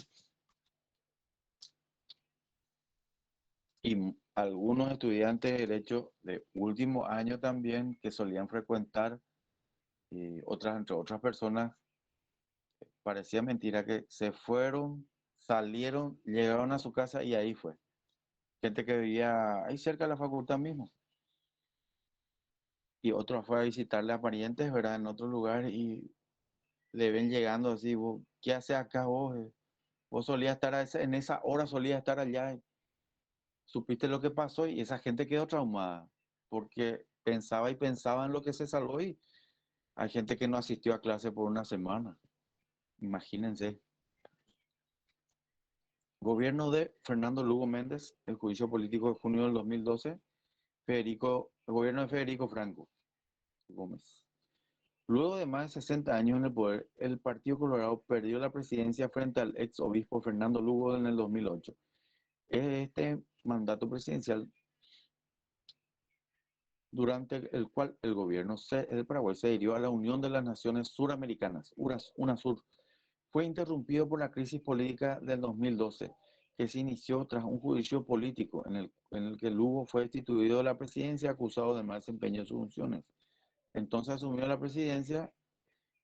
Y algunos estudiantes de derecho de último año también, que solían frecuentar, entre otras personas, parecía mentira que se fueron, salieron, llegaron a su casa y ahí fue. Gente que vivía ahí cerca de la facultad mismo. Y otro fue a visitarle a parientes, ¿verdad? En otro lugar y le ven llegando así, ¿qué haces acá vos? Vos solías estar en esa hora, solías estar allá. Supiste lo que pasó y esa gente quedó traumada porque pensaba y pensaba en lo que se salvó y hay gente que no asistió a clase por una semana. Imagínense. Gobierno de Fernando Lugo Méndez, el juicio político de junio del 2012, el gobierno de Federico Franco Gómez. Luego de más de 60 años en el poder, el Partido Colorado perdió la presidencia frente al ex obispo Fernando Lugo en el 2008. Este mandato presidencial, durante el cual el gobierno del Paraguay se adhirió a la Unión de las Naciones Suramericanas, UNASUR, fue interrumpido por la crisis política del 2012, que se inició tras un juicio político en el que Lugo fue destituido de la presidencia acusado de mal desempeño de sus funciones. Entonces asumió la presidencia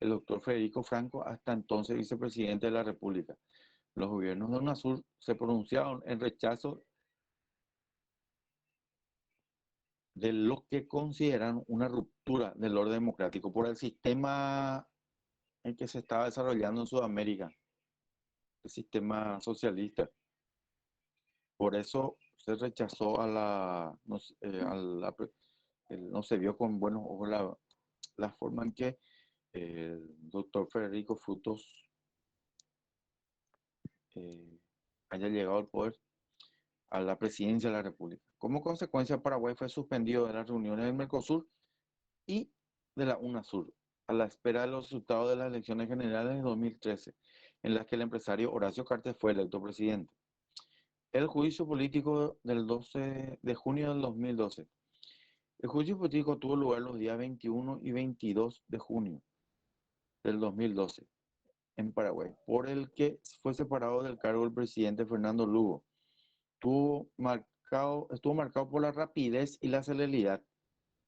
el doctor Federico Franco, hasta entonces vicepresidente de la República. Los gobiernos de UNASUR se pronunciaron en rechazo de lo que consideran una ruptura del orden democrático por el sistema en que se estaba desarrollando en Sudamérica, el sistema socialista. Por eso se rechazó no se vio con buenos ojos la forma en que el doctor Federico Frutos haya llegado al poder. a la presidencia de la República. Como consecuencia, Paraguay fue suspendido de las reuniones del Mercosur y de la UNASUR, a la espera de los resultados de las elecciones generales de 2013, en las que el empresario Horacio Cartes fue electo presidente. El juicio político del 12 de junio del 2012. El juicio político tuvo lugar los días 21 y 22 de junio del 2012 en Paraguay, por el que fue separado del cargo el presidente Fernando Lugo. Estuvo marcado por la rapidez y la celeridad,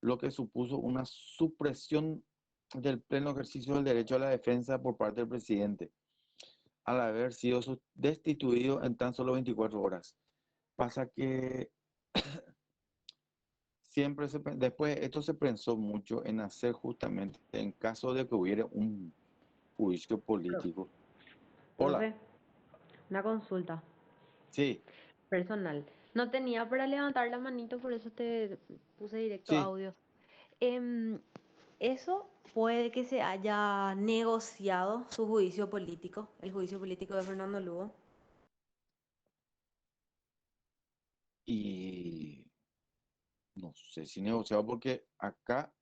lo que supuso una supresión del pleno ejercicio del derecho a la defensa por parte del presidente, al haber sido destituido en tan solo 24 horas. Pasa que después esto se pensó mucho en hacer justamente en caso de que hubiera un juicio político. Hola, Profe, una consulta sí, personal. No tenía para levantar la manito, por eso te puse directo sí, audio. Em, ¿Eso puede que se haya negociado su juicio político, el juicio político de Fernando Lugo? y no sé si negociado porque acá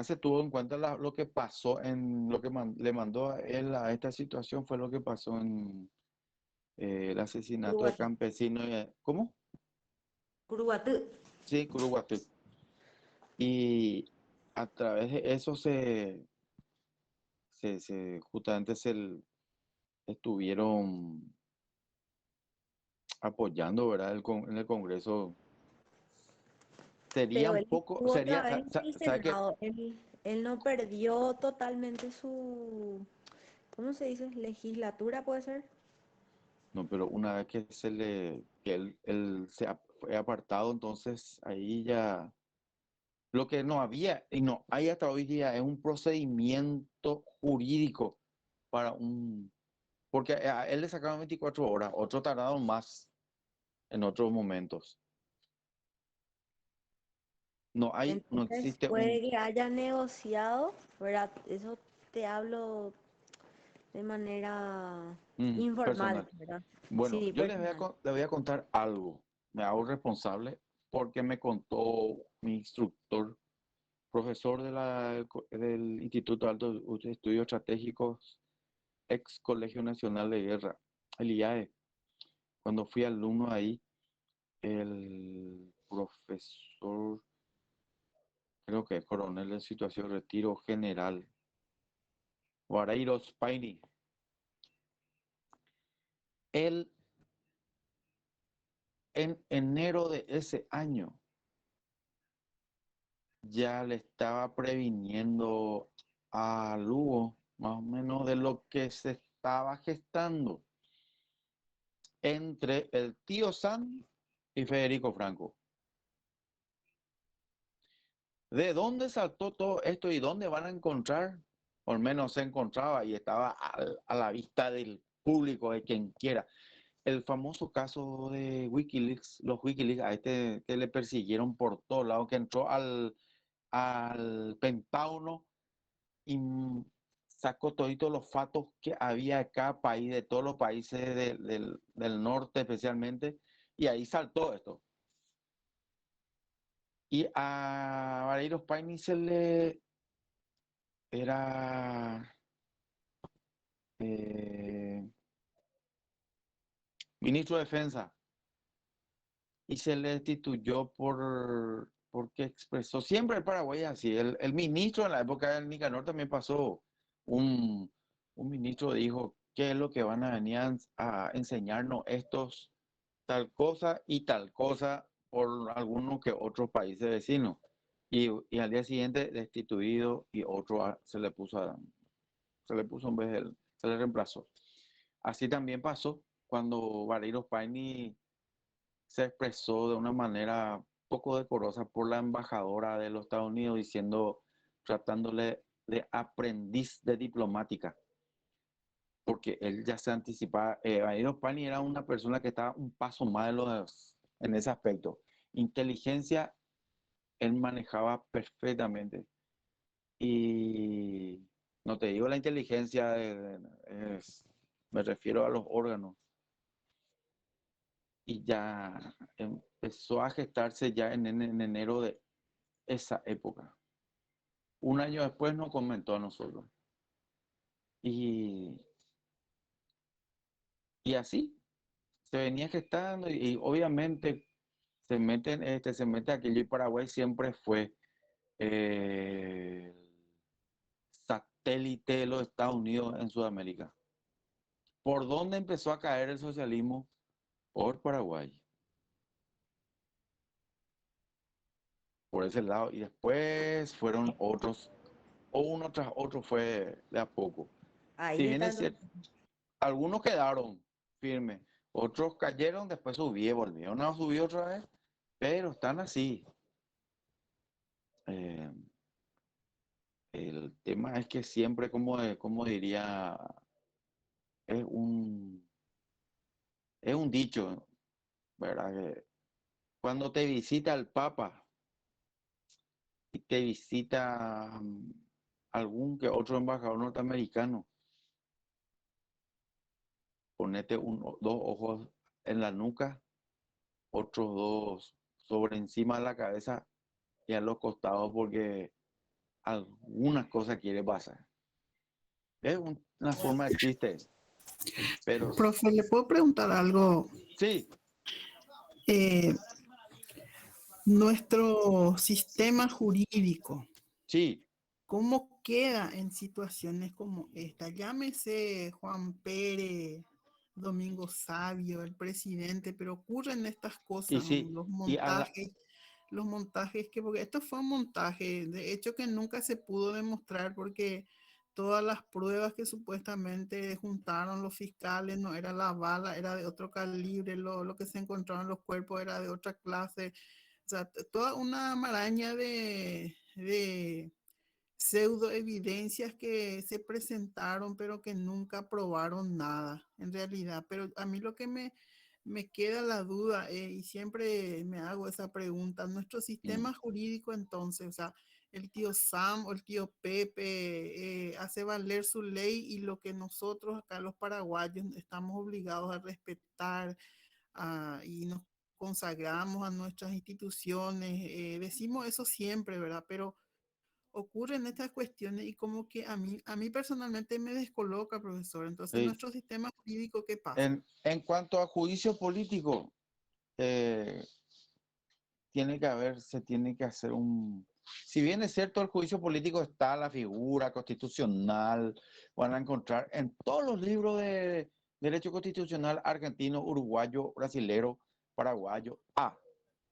se tuvo en cuenta lo que pasó en lo que le mandó a él a esta situación fue lo que pasó en el asesinato de Curuguatú. campesinos. ¿Cómo? Curuguatú. Sí, Curuguaté. Y a través de eso justamente estuvieron apoyando, ¿verdad? En el Congreso. Sería Pero un él poco, estuvo otra vez en el ¿sabe qué? Senado. Él no perdió totalmente su, ¿cómo se dice? Legislatura, ¿puede ser? No, pero una vez que él fue apartado, entonces ahí ya, lo que no había, y no hay hasta hoy día, es un procedimiento jurídico para porque a él le sacaron 24 horas, otro tardaron más en otros momentos. No Entonces existe puede que haya negociado, ¿verdad? Eso te hablo de manera informal, personal. ¿verdad? Bueno, Sí, yo personal. le voy a contar algo, me hago responsable porque me contó mi instructor profesor del Instituto de Altos Estudios Estratégicos, ex Colegio Nacional de Guerra, el IAE. Cuando fui alumno ahí, el profesor, creo que coronel de situación de retiro general, Guarairo Spaini, él en enero de ese año ya le estaba previniendo a Lugo más o menos de lo que se estaba gestando entre el tío Sam y Federico Franco. ¿De dónde saltó todo esto y dónde van a encontrar? O al menos se encontraba y estaba a la vista del público, de quien quiera. El famoso caso de Wikileaks, los Wikileaks, a este que le persiguieron por todos lados, que entró al Pentágono y sacó toditos los fatos que había acá, país, de todos los países del norte especialmente, y ahí saltó esto. Y a Vareiro Paini se le era eh, ministro de Defensa y se le destituyó porque expresó, siempre el Paraguay es así, el ministro en la época del Nicanor también pasó, un, un ministro dijo, ¿qué es lo que van a venir a enseñarnos estos tal cosa por algunos que otros países vecinos? Y al día siguiente destituido y otro se le puso en vez de él, se le reemplazó. Así también pasó cuando Vareiro Paini se expresó de una manera poco decorosa por la embajadora de los Estados Unidos diciendo, tratándole de aprendiz de diplomática, porque él ya se anticipaba. Vareiro Paini era una persona que estaba un paso más en ese aspecto. Inteligencia, él manejaba perfectamente. Y no te digo la inteligencia, me refiero a los órganos. y ya empezó a gestarse ya en enero de esa época. Un año después nos comentó a nosotros. Y así se venía gestando y obviamente se mete aquello y Paraguay siempre fue satélite de los Estados Unidos en Sudamérica. ¿Por dónde empezó a caer el socialismo? Por Paraguay. Por ese lado. Y después fueron otros, o uno tras otro fue de a poco. Ahí Si bien está es cierto, algunos quedaron firmes, otros cayeron, después subieron, volvieron a subir otra vez, pero están así. El tema es que siempre, como diría, es un dicho, ¿verdad? Que cuando te visita el Papa y te visita algún que otro embajador norteamericano, ponete dos ojos en la nuca, otros dos sobre encima de la cabeza y a los costados porque alguna cosa quiere pasar. Es una forma de chiste, pero Profe, ¿le puedo preguntar algo? sí, Eh, Nuestro sistema jurídico, sí, ¿cómo queda en situaciones como esta? Llámese Juan Pérez, Domingo Savio, el presidente, pero ocurren estas y cosas, ¿no? sí, y Los montajes que, porque esto fue un montaje, de hecho que nunca se pudo demostrar porque todas las pruebas que supuestamente juntaron los fiscales no era la bala, era de otro calibre, lo que se encontraron en los cuerpos era de otra clase, o sea, toda una maraña de pseudo evidencias que se presentaron pero que nunca probaron nada en realidad. Pero a mí lo que me queda la duda y siempre me hago esa pregunta, nuestro sistema jurídico entonces, o sea, el tío Sam o el tío Pepe hace valer su ley y lo que nosotros acá los paraguayos estamos obligados a respetar y nos consagramos a nuestras instituciones, decimos eso siempre, ¿verdad? Pero ocurren estas cuestiones y como que a mí personalmente me descoloca, profesor. Entonces, sí. nuestro sistema jurídico, ¿qué pasa? En cuanto a juicio político, eh, se tiene que hacer si bien es cierto, el juicio político está la figura constitucional, van a encontrar en todos los libros de derecho constitucional argentino, uruguayo, brasilero, paraguayo,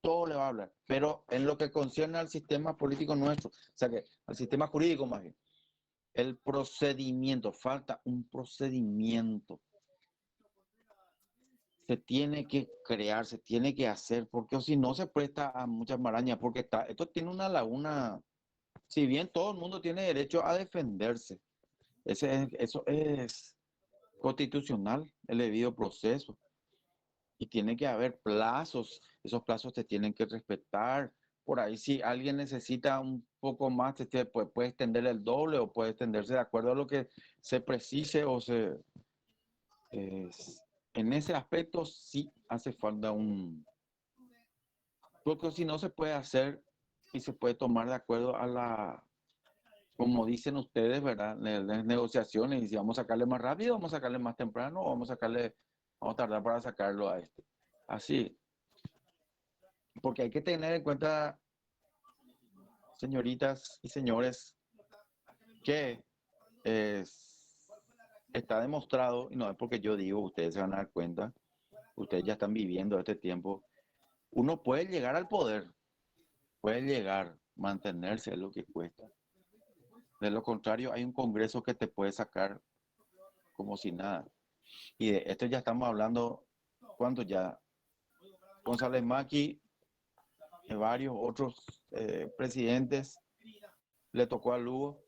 todo le va a hablar, pero en lo que concierne al sistema político nuestro, o sea que al sistema jurídico más bien, el procedimiento, falta un procedimiento. Se tiene que crear, se tiene que hacer, porque si no se presta a muchas marañas, porque esto tiene una laguna, si bien todo el mundo tiene derecho a defenderse, eso es constitucional, el debido proceso, y tiene que haber plazos, esos plazos te tienen que respetar, por ahí si alguien necesita un poco más, puede extender el doble o puede extenderse de acuerdo a lo que se precise o en ese aspecto sí hace falta porque si no se puede hacer y se puede tomar de acuerdo como dicen ustedes, ¿verdad? Las negociaciones, y si vamos a sacarle más rápido, vamos a sacarle más temprano, o vamos a tardar para sacarlo a este. Así, porque hay que tener en cuenta, señoritas y señores, que está demostrado, y no es porque yo digo, ustedes se van a dar cuenta, ustedes ya están viviendo este tiempo, uno puede llegar al poder, puede llegar, mantenerse es lo que cuesta. De lo contrario, hay un Congreso que te puede sacar como si nada. Y de esto ya estamos hablando, ¿cuánto ya? González Maqui, varios otros presidentes, le tocó a Lugo,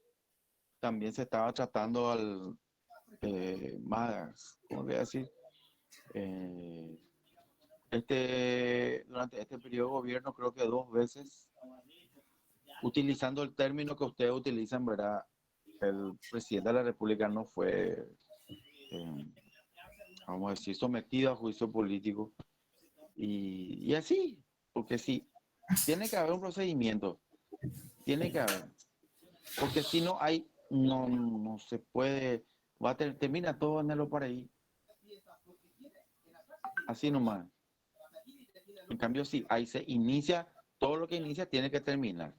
también se estaba tratando más, ¿cómo voy a decir? Durante este periodo de gobierno creo que 2 veces, utilizando el término que ustedes utilizan, ¿verdad? El presidente de la República no fue, vamos a decir, sometido a juicio político. Y así, porque sí, tiene que haber un procedimiento, tiene que haber, porque si no hay, no se puede, termina todo en el por ahí, así nomás. En cambio, sí, ahí se inicia, todo lo que inicia tiene que terminar,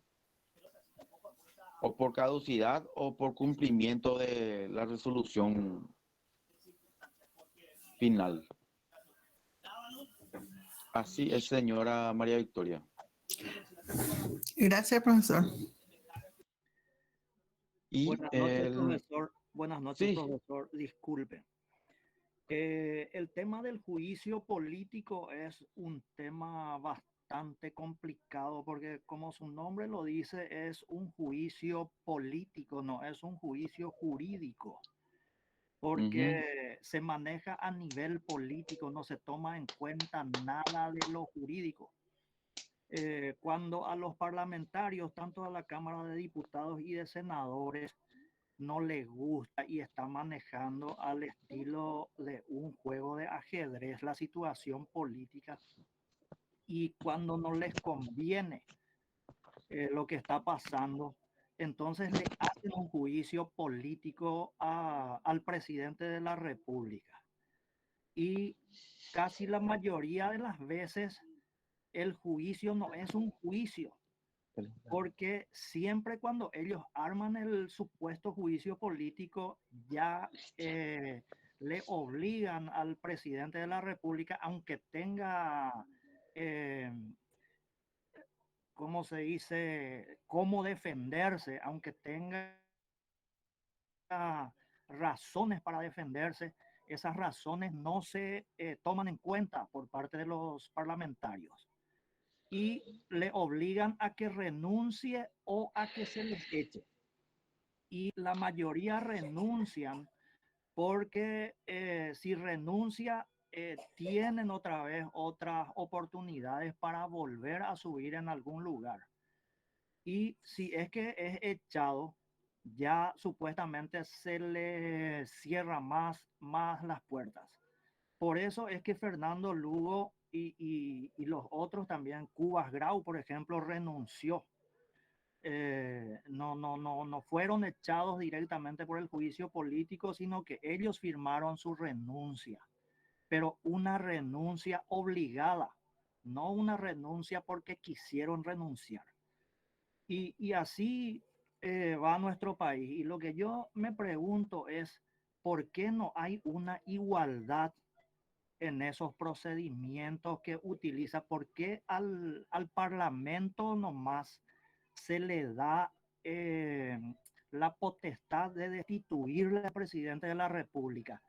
o por caducidad o por cumplimiento de la resolución final. Así es, señora María Victoria. Gracias, profesor. Y Buenas noches, profesor. Buenas noches, sí, profesor. Disculpe. El tema del juicio político es un tema bastante complicado porque, como su nombre lo dice, es un juicio político, no es un juicio jurídico, porque se maneja a nivel político, no se toma en cuenta nada de lo jurídico. Cuando a los parlamentarios, tanto a la Cámara de Diputados y de Senadores, no les gusta y está manejando al estilo de un juego de ajedrez la situación política, y cuando no les conviene lo que está pasando, entonces le hacen un juicio político al presidente de la República. Y casi la mayoría de las veces el juicio no es un juicio, porque siempre cuando ellos arman el supuesto juicio político, ya le obligan al presidente de la República, aunque tenga, ¿cómo se dice?, cómo defenderse, aunque tenga razones para defenderse, esas razones no se toman en cuenta por parte de los parlamentarios y le obligan a que renuncie o a que se les eche. Y la mayoría renuncian porque si renuncia, tienen otra vez otras oportunidades para volver a subir en algún lugar. Y si es que es echado, ya supuestamente se le cierra más las puertas. Por eso es que Fernando Lugo y los otros también, Cubas Grau, por ejemplo, renunció. No fueron echados directamente por el juicio político, sino que ellos firmaron su renuncia, pero una renuncia obligada, no una renuncia porque quisieron renunciar. Y así va nuestro país. Y lo que yo me pregunto es, ¿por qué no hay una igualdad en esos procedimientos que utiliza? ¿Por qué al Parlamento nomás se le da la potestad de destituirle al presidente de la República,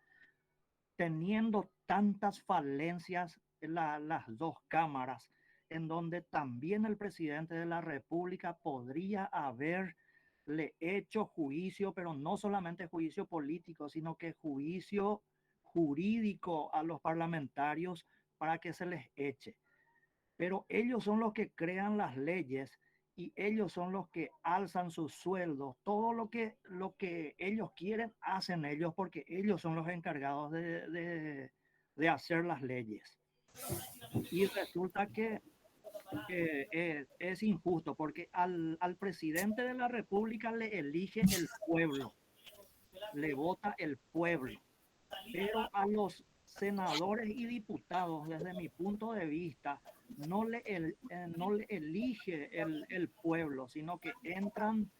teniendo tantas falencias en las dos cámaras, en donde también el presidente de la República podría haberle hecho juicio, pero no solamente juicio político, sino que juicio jurídico a los parlamentarios para que se les eche? Pero ellos son los que crean las leyes y ellos son los que alzan sus sueldos. Todo lo que ellos quieren hacen ellos, porque ellos son los encargados de hacer las leyes. Y resulta que es injusto, porque al presidente de la República le elige el pueblo, le vota el pueblo, pero a los senadores y diputados, desde mi punto de vista, no le elige el pueblo, sino que entran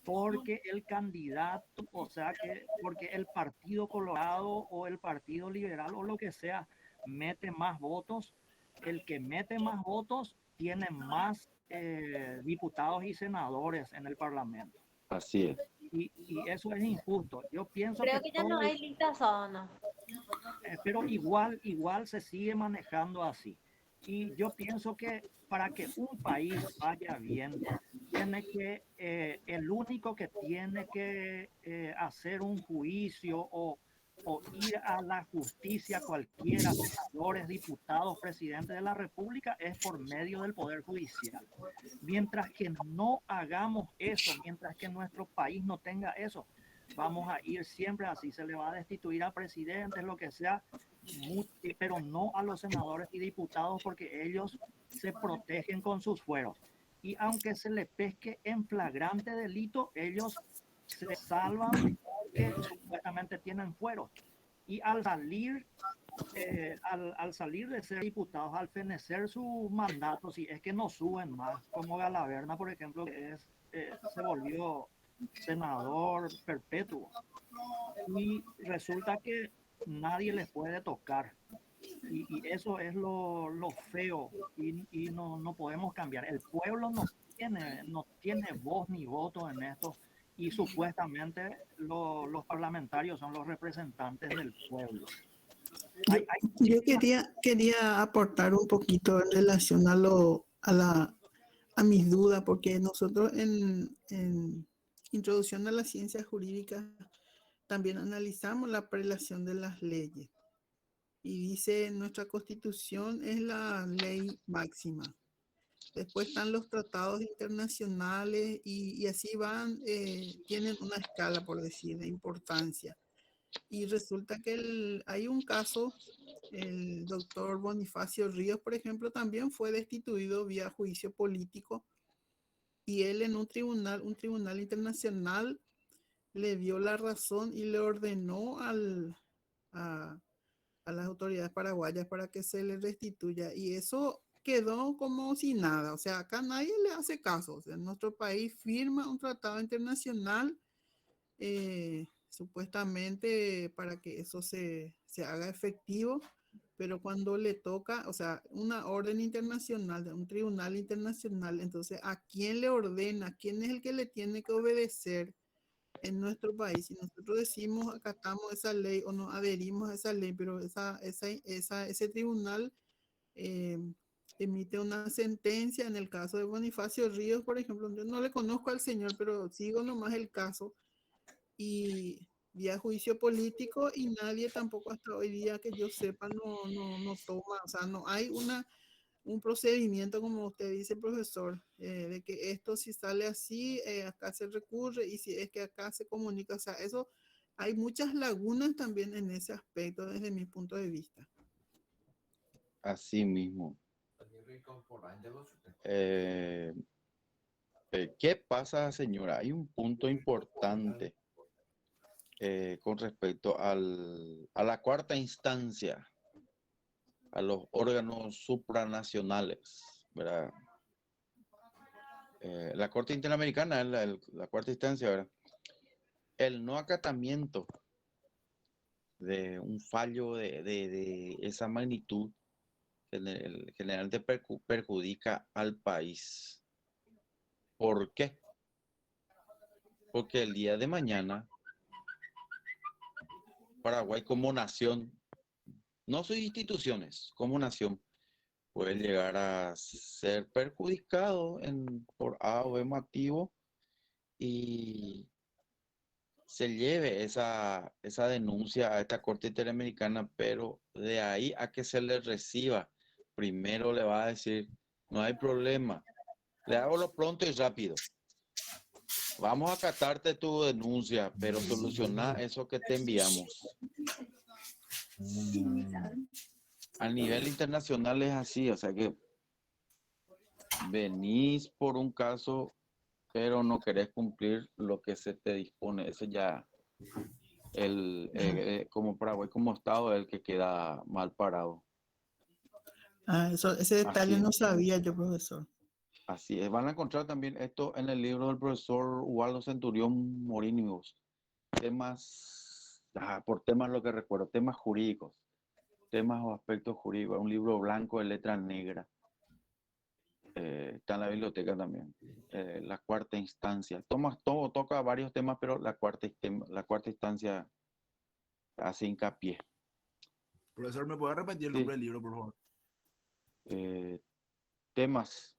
porque el candidato, o sea, que porque el Partido Colorado o el Partido Liberal o lo que sea, mete más votos. El que mete más votos tiene más diputados y senadores en el Parlamento. así es. Y eso es injusto. Yo pienso Creo que que ya no hay lista sana. pero igual se sigue manejando así. Y yo pienso que para que un país vaya bien, tiene que, el único que tiene que hacer un juicio o ir a la justicia, cualquiera, senadores, diputados, presidente de la República, es por medio del Poder Judicial. Mientras que no hagamos eso, mientras que nuestro país no tenga eso, vamos a ir siempre así. Se le va a destituir a presidentes, lo que sea, pero no a los senadores y diputados porque ellos se protegen con sus fueros. Y aunque se les pesque en flagrante delito, ellos se salvan porque supuestamente tienen fueros. Y al salir de ser diputados, al fenecer su mandato, si es que no suben más, como Galaverna, por ejemplo, que se volvió senador perpetuo. Y resulta que nadie les puede tocar. Y eso es lo feo y no podemos cambiar. El pueblo no tiene voz ni voto en esto y supuestamente los parlamentarios son los representantes del pueblo. Yo quería aportar un poquito en relación a mis dudas, porque nosotros en Introducción a las Ciencias Jurídicas también analizamos la prelación de las leyes. Y dice, nuestra Constitución es la ley máxima. Después están los tratados internacionales y así van, tienen una escala, por decir, de importancia. Y resulta que hay un caso, el doctor Bonifacio Ríos, por ejemplo, también fue destituido vía juicio político y él en un tribunal internacional le dio la razón y le ordenó a las autoridades paraguayas para que se le restituya. Y eso quedó como si nada. O sea, acá nadie le hace caso. O sea, nuestro país firma un tratado internacional supuestamente para que eso se haga efectivo, pero cuando le toca, o sea, una orden internacional de un tribunal internacional, entonces, ¿a quién le ordena? ¿Quién es el que le tiene que obedecer en nuestro país? Si nosotros decimos, acatamos esa ley o nos adherimos a esa ley, pero ese tribunal eh, emite una sentencia. En el caso de Bonifacio Ríos, por ejemplo, yo no le conozco al señor, pero sigo nomás el caso y vía juicio político y nadie tampoco hasta hoy día que yo sepa no toma, o sea, no hay un procedimiento, como usted dice, profesor, de que esto si sale así, acá se recurre y si es que acá se comunica, o sea, eso hay muchas lagunas también en ese aspecto desde mi punto de vista. Así mismo. ¿Qué pasa, señora? Hay un punto importante con respecto a la cuarta instancia, a los órganos supranacionales, ¿verdad? La Corte Interamericana es la cuarta instancia, ¿verdad? El no acatamiento de un fallo de esa magnitud generalmente perjudica al país. ¿Por qué? Porque el día de mañana Paraguay como nación, no sus instituciones, como nación, puede llegar a ser perjudicado por A o B motivo y se lleve esa denuncia a esta Corte Interamericana, pero de ahí a que se le reciba, primero le va a decir, no hay problema, le hago lo pronto y rápido. Vamos a acatarte tu denuncia, pero soluciona eso que te enviamos. A nivel internacional es así, o sea que venís por un caso, pero no querés cumplir lo que se te dispone. Eso ya, como Paraguay como Estado, es el que queda mal parado. Ese detalle Así no es. sabía yo, profesor. Así es. Van a encontrar también esto en el libro del profesor Ubaldo Centurión Morín. Temas, por temas lo que recuerdo, temas jurídicos, temas o aspectos jurídicos. Un libro blanco de letra negra. Está en la biblioteca también. La cuarta instancia. Toca varios temas, pero la cuarta instancia hace hincapié. Profesor, ¿me puede repetir el nombre del libro, por favor? Temas.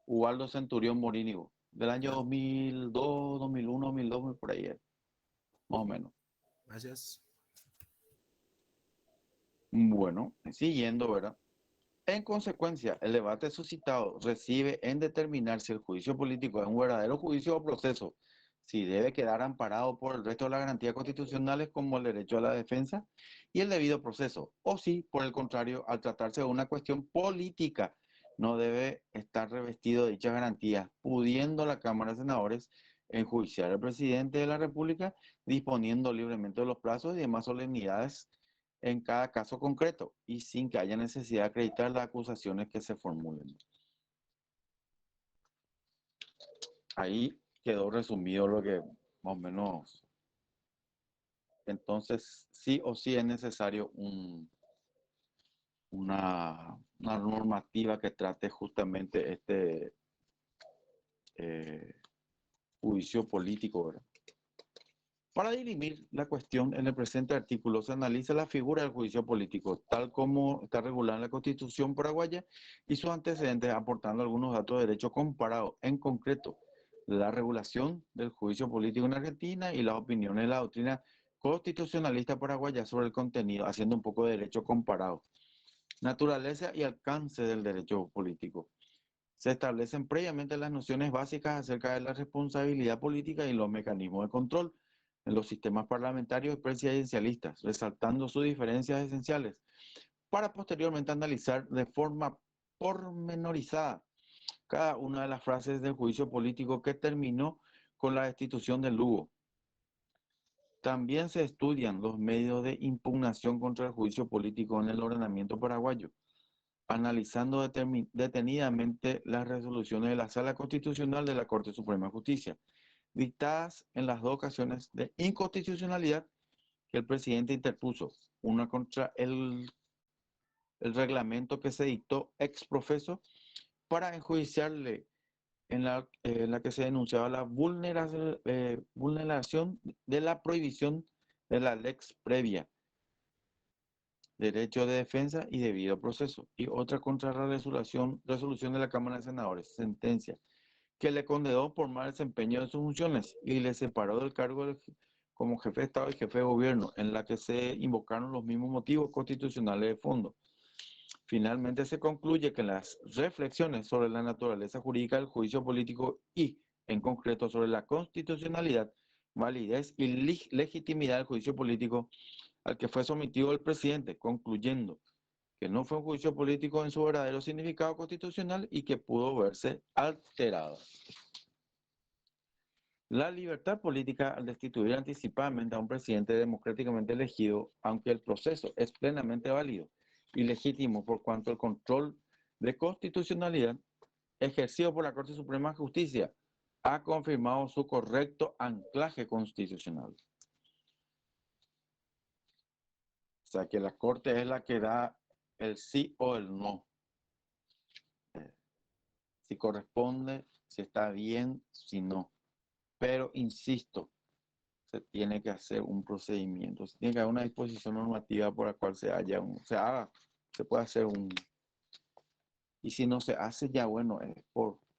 Ubaldo Centurión Morín, del año 2002, 2001, 2002, por ahí, más o menos. Gracias. Bueno, siguiendo, ¿verdad? En consecuencia, el debate suscitado recibe en determinar si el juicio político es un verdadero juicio o proceso, si debe quedar amparado por el resto de las garantías constitucionales como el derecho a la defensa y el debido proceso, o si, por el contrario, al tratarse de una cuestión política, no debe estar revestido de dichas garantías, pudiendo la Cámara de Senadores enjuiciar al presidente de la República, disponiendo libremente de los plazos y demás solemnidades en cada caso concreto, y sin que haya necesidad de acreditar las acusaciones que se formulen. Ahí quedó resumido lo que más o menos. Entonces, sí o sí es necesario una normativa que trate justamente este juicio político, ¿verdad? Para dirimir la cuestión, en el presente artículo se analiza la figura del juicio político, tal como está regulada en la Constitución paraguaya y sus antecedentes, aportando algunos datos de derecho comparado, en concreto, la regulación del juicio político en Argentina y las opiniones de la doctrina constitucionalista paraguaya sobre el contenido, haciendo un poco de derecho comparado. Naturaleza y alcance del derecho político. Se establecen previamente las nociones básicas acerca de la responsabilidad política y los mecanismos de control en los sistemas parlamentarios y presidencialistas, resaltando sus diferencias esenciales, para posteriormente analizar de forma pormenorizada cada una de las frases del juicio político que terminó con la destitución de Lugo. También se estudian los medios de impugnación contra el juicio político en el ordenamiento paraguayo, analizando detenidamente las resoluciones de la Sala Constitucional de la Corte Suprema de Justicia, dictadas en las dos ocasiones de inconstitucionalidad que el presidente interpuso, una contra el reglamento que se dictó ex profeso para enjuiciarle en la que se denunciaba la vulneración de la prohibición de la lex previa, derecho de defensa y debido proceso, y otra contra la resolución de la Cámara de Senadores, sentencia, que le condenó por mal desempeño de sus funciones y le separó del cargo como jefe de Estado y jefe de gobierno, en la que se invocaron los mismos motivos constitucionales de fondo. Finalmente se concluye que las reflexiones sobre la naturaleza jurídica del juicio político y, en concreto, sobre la constitucionalidad, validez y legitimidad del juicio político al que fue sometido el presidente, concluyendo que no fue un juicio político en su verdadero significado constitucional y que pudo verse alterado. La libertad política al destituir anticipadamente a un presidente democráticamente elegido, aunque el proceso es plenamente válido y legítimo por cuanto el control de constitucionalidad ejercido por la Corte Suprema de Justicia ha confirmado su correcto anclaje constitucional. O sea, que la Corte es la que da el sí o el no. Si corresponde, si está bien, si no. Pero, insisto, se tiene que hacer un procedimiento, se tiene que haber una disposición normativa por la cual se puede hacer un... Y si no se hace, ya bueno, es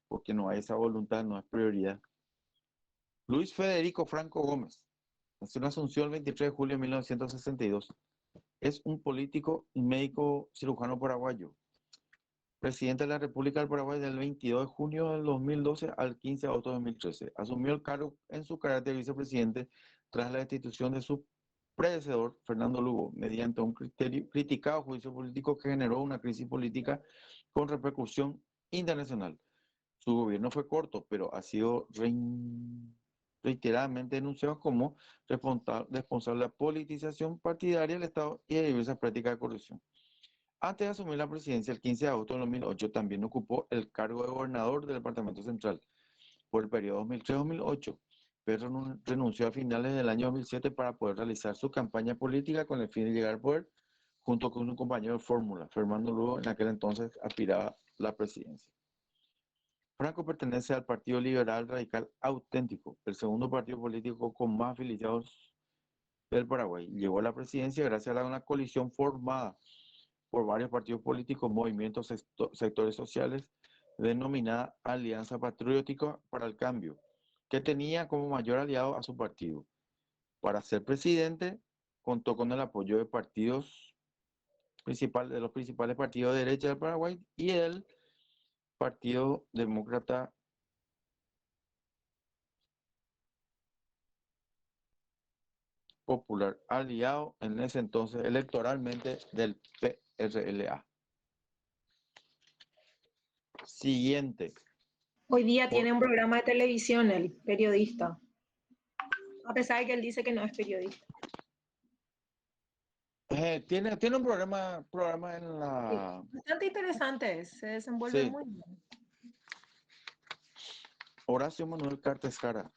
porque no hay esa voluntad, no es prioridad. Luis Federico Franco Gómez, nació en Asunción el 23 de julio de 1962. Es un político y médico cirujano paraguayo. Presidente de la República del Paraguay del 22 de junio del 2012 al 15 de agosto de 2013. Asumió el cargo en su carácter de vicepresidente tras la destitución de su predecesor, Fernando Lugo, mediante un criticado juicio político que generó una crisis política con repercusión internacional. Su gobierno fue corto, pero ha sido reiteradamente denunciado como responsable de la politización partidaria del Estado y de diversas prácticas de corrupción. Antes de asumir la presidencia el 15 de agosto de 2008, también ocupó el cargo de gobernador del Departamento Central por el periodo 2003-2008, pero renunció a finales del año 2007 para poder realizar su campaña política con el fin de llegar al poder, junto con un compañero de fórmula, Fernando Lugo, en aquel entonces aspiraba a la presidencia. Franco pertenece al Partido Liberal Radical Auténtico, el segundo partido político con más afiliados del Paraguay. Llegó a la presidencia gracias a una coalición formada por varios partidos políticos, movimientos, sectores sociales, denominada Alianza Patriótica para el Cambio, que tenía como mayor aliado a su partido. Para ser presidente, contó con el apoyo de los principales partidos de derecha del Paraguay y el Partido Demócrata Popular, aliado en ese entonces electoralmente del PRLA. Siguiente. Hoy día Por- tiene un programa de televisión, el periodista, a pesar de que él dice que no es periodista. tiene un programa en la... Bastante interesante, se desenvuelve Sí, muy bien. Horacio Manuel Cartes Jara.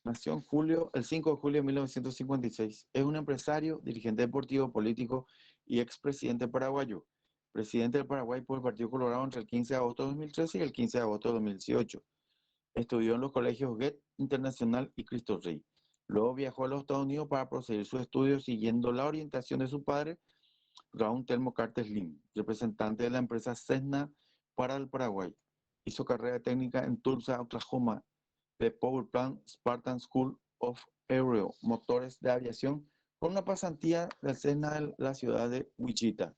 Nació el 5 de julio de 1956. Es un empresario, dirigente deportivo, político y expresidente paraguayo. Presidente del Paraguay por el Partido Colorado entre el 15 de agosto de 2013 y el 15 de agosto de 2018. Estudió en los colegios Goethe Internacional y Cristo Rey. Luego viajó a los Estados Unidos para proseguir sus estudios siguiendo la orientación de su padre, Raúl Telmo Cartes Lim, representante de la empresa Cessna para el Paraguay. Hizo carrera técnica en Tulsa, Oklahoma, de Power Plant Spartan School of Aero, motores de aviación, con una pasantía del Cessna en la ciudad de Wichita.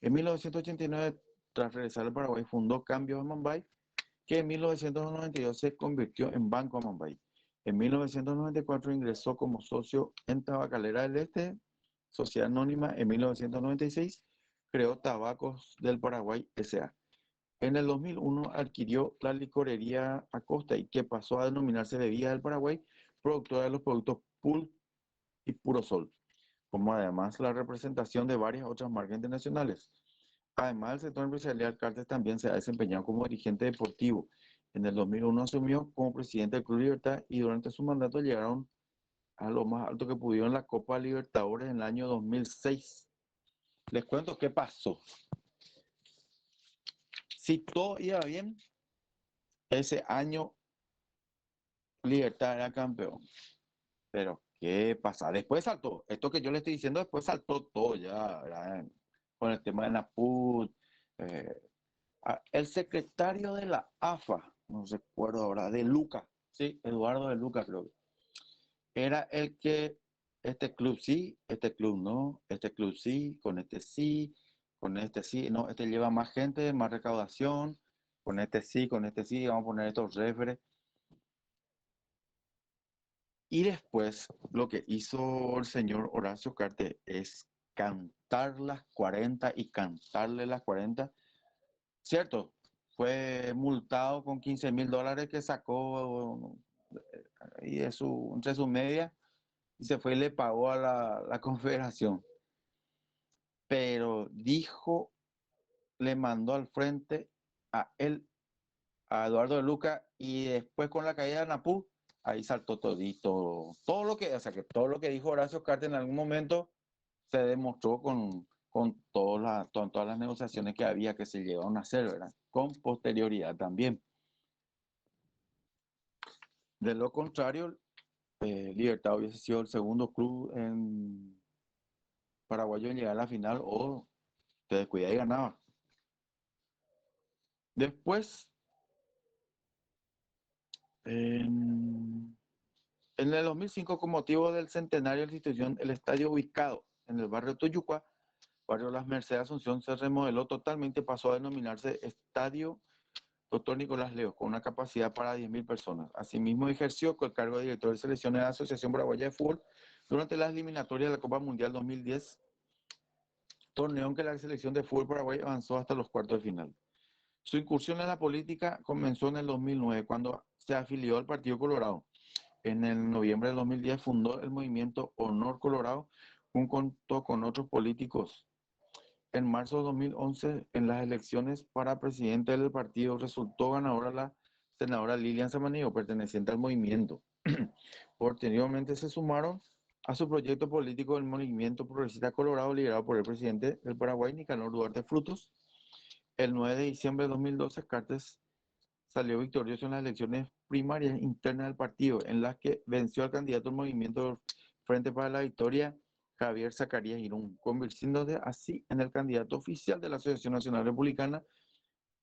En 1989, tras regresar al Paraguay, fundó Cambios Amambay, que en 1992 se convirtió en Banco Amambay. En 1994 ingresó como socio en Tabacalera del Este, sociedad anónima. En 1996 creó Tabacos del Paraguay S.A. En el 2001 adquirió la licorería Acosta, y que pasó a denominarse Bebidas del Paraguay, productora de los productos Pul y Puro Sol, como además la representación de varias otras marcas internacionales. Además del sector empresarial, Cartes también se ha desempeñado como dirigente deportivo. En el 2001 asumió como presidente del Club Libertad, y durante su mandato llegaron a lo más alto que pudieron en la Copa Libertadores en el año 2006. Les cuento qué pasó. Si todo iba bien, ese año Libertad era campeón. Pero ¿qué pasa? Después saltó. Esto que yo le estoy diciendo, después saltó todo ya, ¿verdad? Con el tema de Naput. El secretario de la AFA, no recuerdo ahora, de Luca, sí, Eduardo de Luca, creo que era el que este club sí, este club no, este club sí, con este sí, no, este lleva más gente, más recaudación, con este sí, vamos a poner estos referes. Y después lo que hizo el señor Horacio Cartes es cantar las 40 y cantarle las 40. Cierto, fue multado con $15,000 que sacó y entre su media, y se fue y le pagó a la confederación. Pero dijo, le mandó al frente a él, a Eduardo de Luca, y después con la caída de Napú, ahí saltó todito. Todo lo que dijo Horacio Cartes en algún momento se demostró con todas las negociaciones que había, que se llegaron a hacer, ¿verdad? Con posterioridad también. De lo contrario, Libertad hubiese sido el segundo club en paraguayo en llegar a la final, o te descuidaba y ganaba. Después, en el 2005, con motivo del centenario de la institución, el estadio ubicado en el barrio Toyucua, barrio Las Mercedes, Asunción, se remodeló totalmente, pasó a denominarse Estadio Dr. Nicolás Leo, con una capacidad para 10.000 personas. Asimismo, ejerció el cargo de director de selecciones de la Asociación Paraguaya de Fútbol durante las eliminatorias de la Copa Mundial 2010, torneo en que la selección de fútbol paraguay avanzó hasta los cuartos de final. Su incursión en la política comenzó en el 2009, cuando se afilió al Partido Colorado. En el noviembre del 2010 fundó el movimiento Honor Colorado, junto con otros políticos. En marzo de 2011, en las elecciones para presidente del partido, resultó ganadora la senadora Lilian Samaniego, perteneciente al movimiento. Posteriormente se sumaron a su proyecto político el Movimiento Progresista Colorado, liderado por el presidente del Paraguay, Nicanor Duarte Frutos. El 9 de diciembre de 2012, Cartes salió victorioso en las elecciones primarias internas del partido, en las que venció al candidato del Movimiento Frente para la Victoria, Javier Zacarías Irún, convirtiéndose así en el candidato oficial de la Asociación Nacional Republicana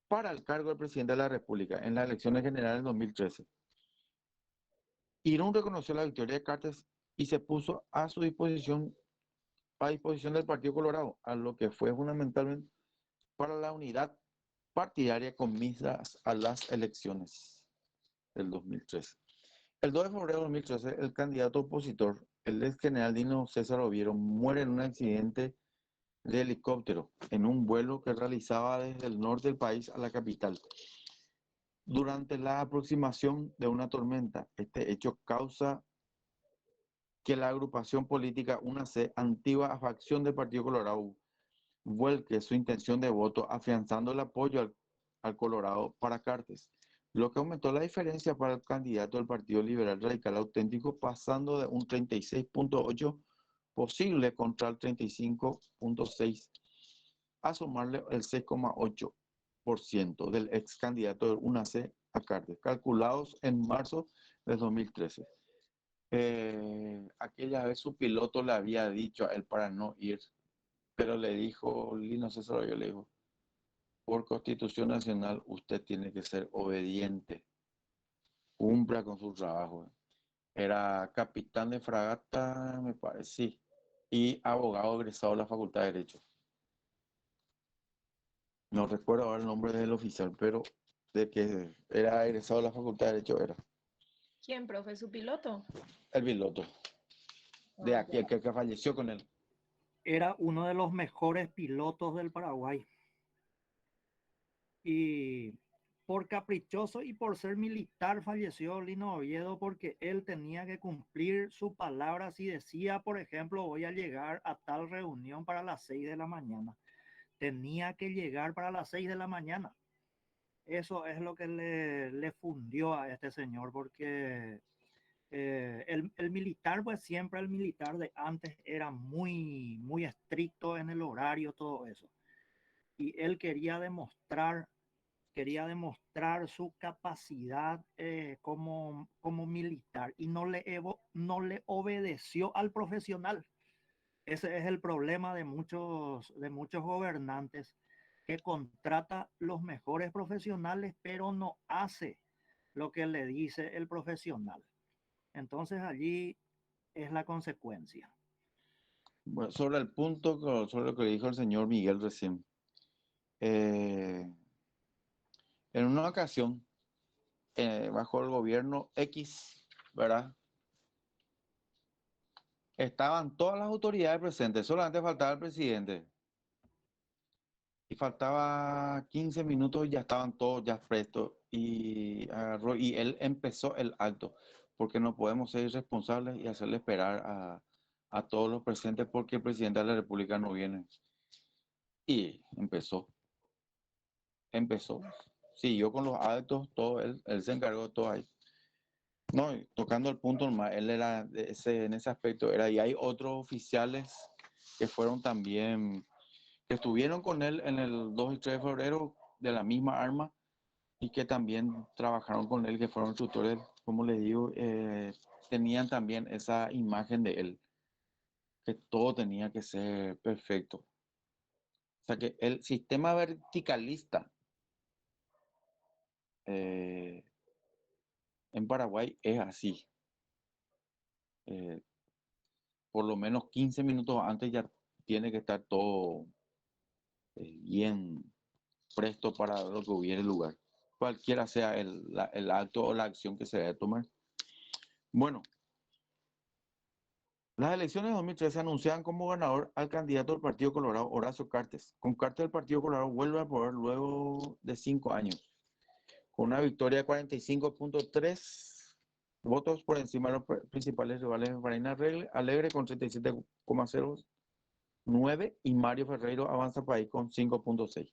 para el cargo de presidente de la República en las elecciones generales del 2013. Irún reconoció la victoria de Cartes y se puso a disposición del Partido Colorado, a lo que fue fundamentalmente para la unidad partidaria con miras a las elecciones del 2013. El 2 de febrero de 2013, el candidato opositor el ex general Dino César Oviero muere en un accidente de helicóptero en un vuelo que realizaba desde el norte del país a la capital. Durante la aproximación de una tormenta, este hecho causa que la agrupación política UNAC, antigua facción del Partido Colorado, vuelque su intención de voto afianzando el apoyo al Colorado para Cartes, lo que aumentó la diferencia para el candidato del Partido Liberal Radical Auténtico, pasando de un 36.8% posible contra el 35.6%, a sumarle el 6.8% del ex candidato del UNAC a Cartes, calculados en marzo de 2013. Aquella vez su piloto le había dicho a él para no ir, pero le dijo, Lino César Oviero le dijo, por Constitución Nacional usted tiene que ser obediente, cumpla con su trabajo. Era capitán de fragata, me parece, sí, y abogado egresado de la Facultad de Derecho. No recuerdo ahora el nombre del oficial, pero de que era egresado de la Facultad de Derecho era. ¿Quién, profe? ¿Su piloto? El piloto. De Ah, aquí, el que falleció con él. Era uno de los mejores pilotos del Paraguay. Y por caprichoso y por ser militar falleció Lino Oviedo, porque él tenía que cumplir su palabra. Si decía, por ejemplo, voy a llegar a tal reunión para las 6 de la mañana, tenía que llegar para las 6 de la mañana. Eso es lo que le fundió a este señor, porque el militar, pues siempre el militar de antes era muy estricto en el horario, todo eso. Y él quería demostrar su capacidad como militar, y no le obedeció al profesional. Ese es el problema de muchos gobernantes, que contrata los mejores profesionales, pero no hace lo que le dice el profesional. Entonces allí es la consecuencia. Bueno, sobre el punto, sobre lo que dijo el señor Miguel recién. En una ocasión, bajo el gobierno X, ¿verdad? Estaban todas las autoridades presentes, solamente faltaba el presidente. Y faltaba 15 minutos y ya estaban todos ya prestos. Y él empezó el acto, porque no podemos ser irresponsables y hacerle esperar a todos los presentes porque el presidente de la República no viene. Y empezó. Siguió con los actos, todo, él se encargó de todo ahí. No, tocando el punto más, él era en ese aspecto, y hay otros oficiales que fueron también, que estuvieron con él en el 2 y 3 de febrero de la misma arma, y que también trabajaron con él, que fueron tutores, como le digo, tenían también esa imagen de él, que todo tenía que ser perfecto. O sea que el sistema verticalista en Paraguay es así. Por lo menos 15 minutos antes ya tiene que estar todo bien presto para lo que hubiera lugar, cualquiera sea el acto o la acción que se debe tomar. Bueno, las elecciones de 2013 anunciaban como ganador al candidato del Partido Colorado, Horacio Cartes. Con Cartes, el Partido Colorado vuelve a poder luego de 5 años, con una victoria de 45.3 votos por encima de los principales rivales de Farina Alegre con 37.09 y Mario Ferreiro avanza país con 5.6.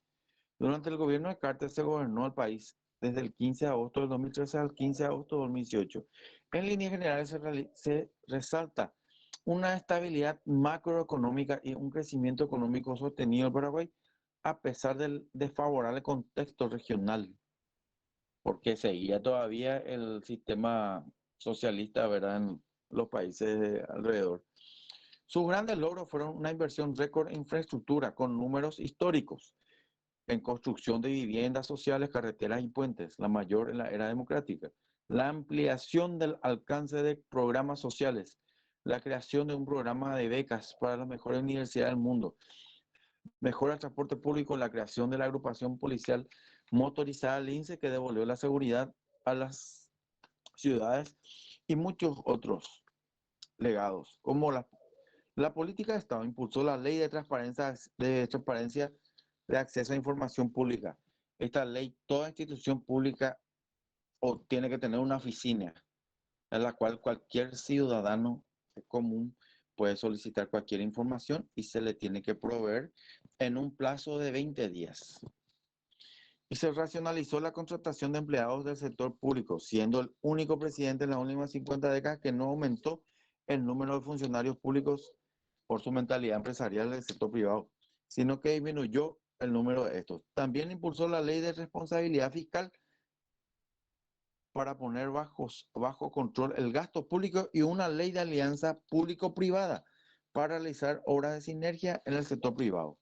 Durante el gobierno de Cartes se gobernó el país desde el 15 de agosto del 2013 al 15 de agosto del 2018. En líneas generales se resalta una estabilidad macroeconómica y un crecimiento económico sostenido en Paraguay, a pesar del desfavorable contexto regional, porque seguía todavía el sistema socialista, ¿verdad?, en los países alrededor. Sus grandes logros fueron una inversión récord en infraestructura con números históricos, en construcción de viviendas sociales, carreteras y puentes, la mayor en la era democrática, la ampliación del alcance de programas sociales, la creación de un programa de becas para las mejores universidades del mundo, mejora el transporte público, la creación de la agrupación policial motorizada Lince, que devolvió la seguridad a las ciudades, y muchos otros. legados, como la política de Estado impulsó la ley de transparencia de acceso a información pública. Esta ley, toda institución pública tiene que tener una oficina en la cual cualquier ciudadano común puede solicitar cualquier información y se le tiene que proveer en un plazo de 20 días. Y se racionalizó la contratación de empleados del sector público, siendo el único presidente en las últimas 50 décadas que no aumentó el número de funcionarios públicos por su mentalidad empresarial del sector privado, sino que disminuyó el número de estos. También impulsó la ley de responsabilidad fiscal para poner bajo control el gasto público y una ley de alianza público-privada para realizar obras de sinergia en el sector privado.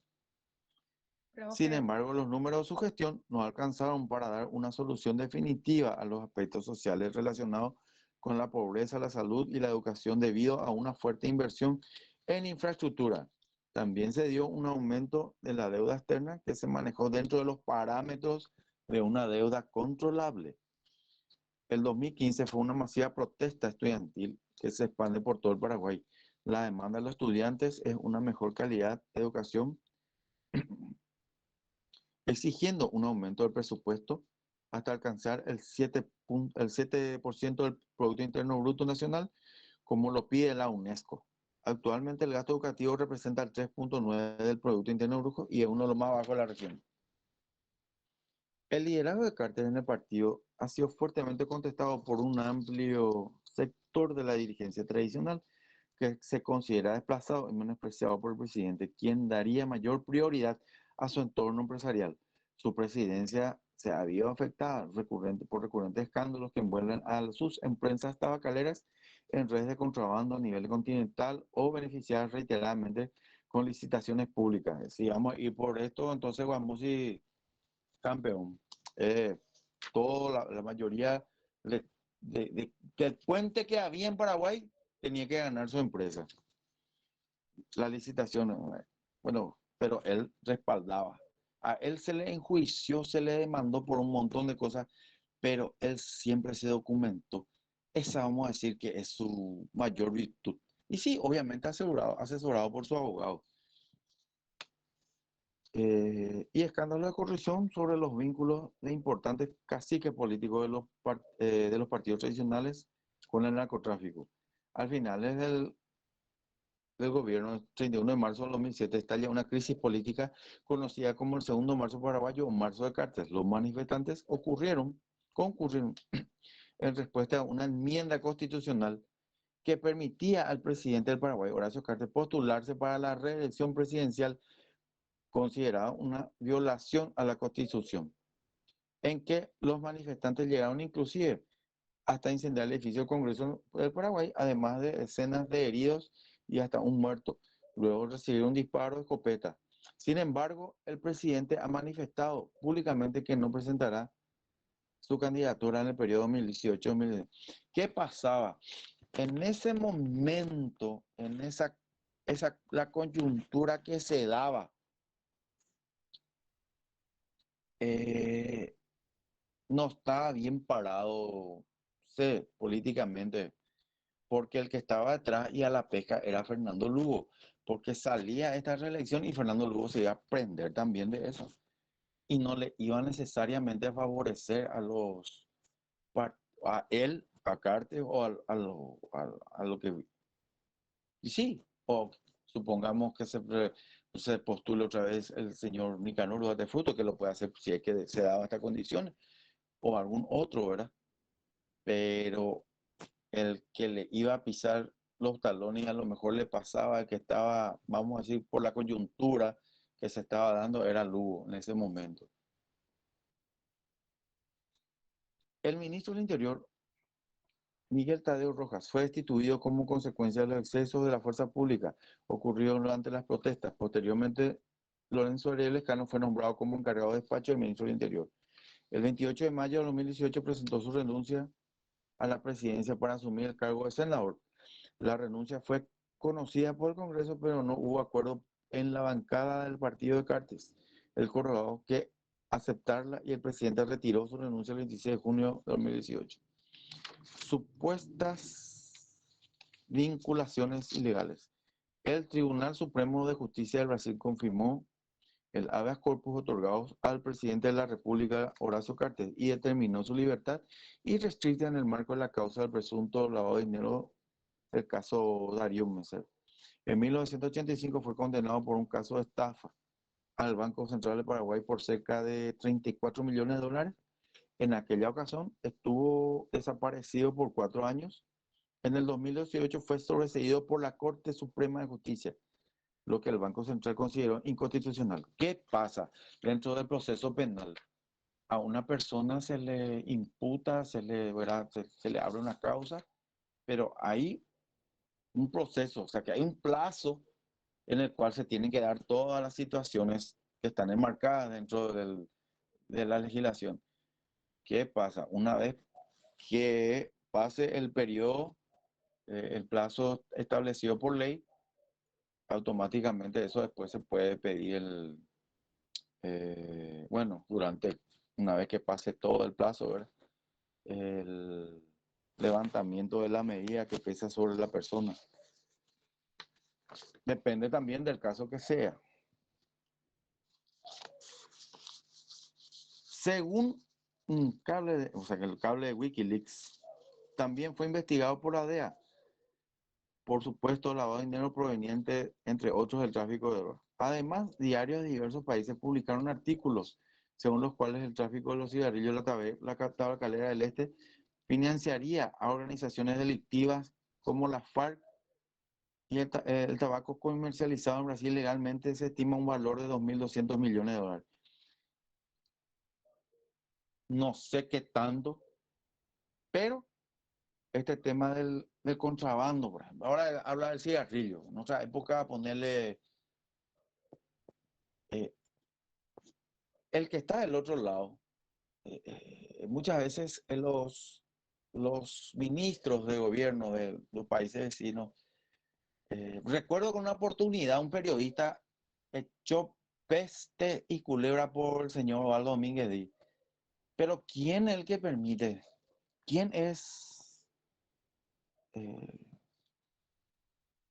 Sin embargo, los números de su gestión no alcanzaron para dar una solución definitiva a los aspectos sociales relacionados con la pobreza, la salud y la educación debido a una fuerte inversión en infraestructura. También se dio un aumento de la deuda externa que se manejó dentro de los parámetros de una deuda controlable. El 2015 fue una masiva protesta estudiantil que se expande por todo el Paraguay. La demanda de los estudiantes es una mejor calidad de educación, exigiendo un aumento del presupuesto hasta alcanzar el 7% del Producto Interno Bruto Nacional, como lo pide la UNESCO. Actualmente el gasto educativo representa el 3.9% del Producto Interno Bruto y es uno de los más bajos de la región. El liderazgo de Carter en el partido ha sido fuertemente contestado por un amplio sector de la dirigencia tradicional que se considera desplazado y menospreciado por el presidente, quien daría mayor prioridad a su entorno empresarial. Su presidencia se ha visto afectada por recurrentes escándalos que envuelven a sus empresas tabacaleras en redes de contrabando a nivel continental o beneficiadas reiteradamente con licitaciones públicas. Y por esto, entonces, Guamusi campeón. La mayoría del puente que había en Paraguay tenía que ganar su empresa. La licitación, bueno, pero él respaldaba. A él se le enjuició, se le demandó por un montón de cosas, pero él siempre se documentó. Esa vamos a decir que es su mayor virtud. Y sí, obviamente asesorado por su abogado. Y escándalo de corrupción sobre los vínculos de importantes caciques políticos de los partidos tradicionales con el narcotráfico. Al final del gobierno, el 31 de marzo de 2007, estalla una crisis política conocida como el segundo marzo paraguayo o marzo de Cartes. Los manifestantes concurrieron en respuesta a una enmienda constitucional que permitía al presidente del Paraguay, Horacio Cartes, postularse para la reelección presidencial, considerada una violación a la Constitución, en que los manifestantes llegaron inclusive hasta incendiar el edificio del Congreso del Paraguay, además de decenas de heridos y hasta un muerto. Luego recibieron un disparo de escopeta. Sin embargo, el presidente ha manifestado públicamente que no presentará su candidatura en el periodo 2018-2020. ¿Qué pasaba? En ese momento, la coyuntura que se daba, no estaba bien parado políticamente, porque el que estaba detrás y a la pesca era Fernando Lugo, porque salía esta reelección y Fernando Lugo se iba a aprender también de eso. Y no le iba necesariamente a favorecer a él, a Cartes o a lo que... Y sí, o supongamos que se postule otra vez el señor Nicanor Duarte Fruto, que lo puede hacer si es que se daba estas condiciones, o algún otro, ¿verdad? Pero el que le iba a pisar los talones a lo mejor le pasaba que estaba, vamos a decir, por la coyuntura que se estaba dando, era Lugo en ese momento. El ministro del Interior, Miguel Tadeo Rojas, fue destituido como consecuencia de los excesos de la fuerza pública ocurridos durante las protestas. Posteriormente, Lorenzo Ariel Lescano fue nombrado como encargado de despacho del ministro del Interior. El 28 de mayo de 2018 presentó su renuncia a la presidencia para asumir el cargo de senador. La renuncia fue conocida por el Congreso, pero no hubo acuerdo en la bancada del partido de Cartes. El correo que aceptarla y el presidente retiró su renuncia el 26 de junio de 2018. Supuestas vinculaciones ilegales. El Tribunal Supremo de Justicia del Brasil confirmó el habeas corpus otorgado al presidente de la República, Horacio Cartes, y determinó su libertad y restricta en el marco de la causa del presunto lavado de dinero del caso Darío Messer. En 1985 fue condenado por un caso de estafa al Banco Central de Paraguay por cerca de 34 millones de dólares. En aquella ocasión estuvo desaparecido por 4 años. En el 2018 fue sobreseído por la Corte Suprema de Justicia, lo que el Banco Central consideró inconstitucional. ¿Qué pasa dentro del proceso penal? A una persona se le imputa, se le abre una causa, pero hay un proceso, o sea que hay un plazo en el cual se tienen que dar todas las situaciones que están enmarcadas dentro de la legislación. ¿Qué pasa? Una vez que pase el periodo, el plazo establecido por ley, automáticamente eso después se puede pedir una vez que pase todo el plazo, ¿verdad? El levantamiento de la medida que pesa sobre la persona. Depende también del caso que sea. Según un cable, el cable de Wikileaks también fue investigado por la DEA, por supuesto lavado de dinero proveniente, entre otros, del tráfico de drogas. Además, diarios de diversos países publicaron artículos según los cuales el tráfico de los cigarrillos de la tabacalera del Este financiaría a organizaciones delictivas como la FARC, y el tabaco comercializado en Brasil legalmente se estima un valor de 2.200 millones de dólares. No sé qué tanto, pero este tema del contrabando, por ejemplo. Ahora habla del cigarrillo. En otra época ponerle el que está del otro lado. Muchas veces los ministros de gobierno de los países vecinos, recuerdo con una oportunidad un periodista echó peste y culebra por el señor Osvaldo Domínguez Díaz. Pero ¿quién es el que permite? ¿Quién es?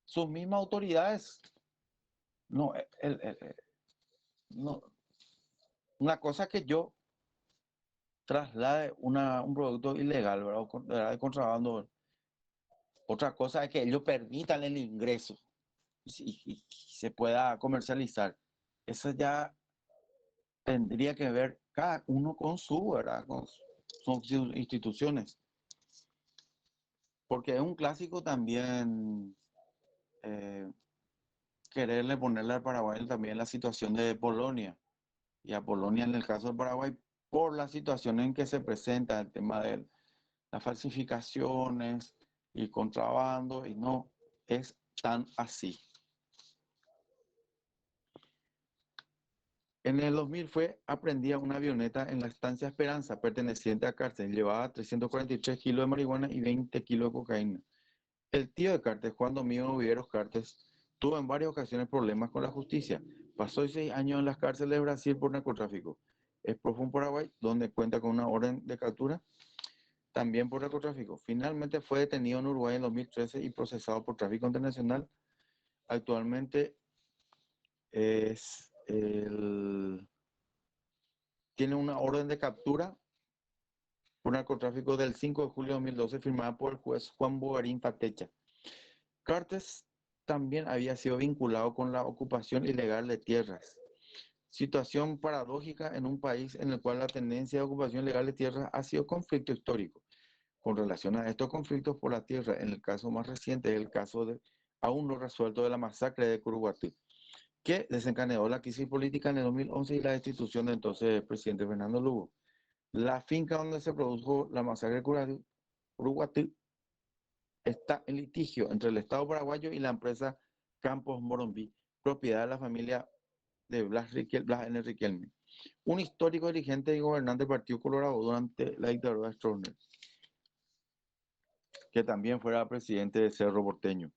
Sus mismas autoridades. No, no. Una cosa que yo traslade un producto ilegal, ¿verdad? De contrabando. Otra cosa es que ellos permitan el ingreso y se pueda comercializar. Eso ya tendría que ver cada uno con ¿verdad? Con sus instituciones. Porque es un clásico también quererle ponerle al Paraguay también la situación de Polonia. Y a Polonia, en el caso de Paraguay, por la situación en que se presenta el tema de las falsificaciones y contrabando, y no es tan así. En el 2000 fue aprehendida una avioneta en la estancia Esperanza, perteneciente a Cárcel. Llevaba 343 kilos de marihuana y 20 kilos de cocaína. El tío de Cartes, Juan Domingo Viveros Cartes, tuvo en varias ocasiones problemas con la justicia. Pasó 6 años en las cárceles de Brasil por narcotráfico. Es prófugo en Paraguay, donde cuenta con una orden de captura, también por narcotráfico. Finalmente fue detenido en Uruguay en 2013 y procesado por tráfico internacional. Actualmente tiene una orden de captura por narcotráfico del 5 de julio de 2012 firmada por el juez Juan Bogarín Patecha. Cartes también había sido vinculado con la ocupación ilegal de tierras. Situación paradójica en un país en el cual la tendencia de ocupación ilegal de tierras ha sido conflicto histórico. Con relación a estos conflictos por la tierra, en el caso más reciente es el caso aún no resuelto de la masacre de Curuguatí, que desencadenó la crisis política en el 2011 y la destitución del entonces presidente Fernando Lugo. La finca donde se produjo la masacre de Curuguatí está en litigio entre el Estado paraguayo y la empresa Campos Morumbi, propiedad de la familia de Blas N. Riquelme, un histórico dirigente y gobernante del Partido Colorado durante la dictadura de Stroessner, que también fuera presidente de Cerro Porteño.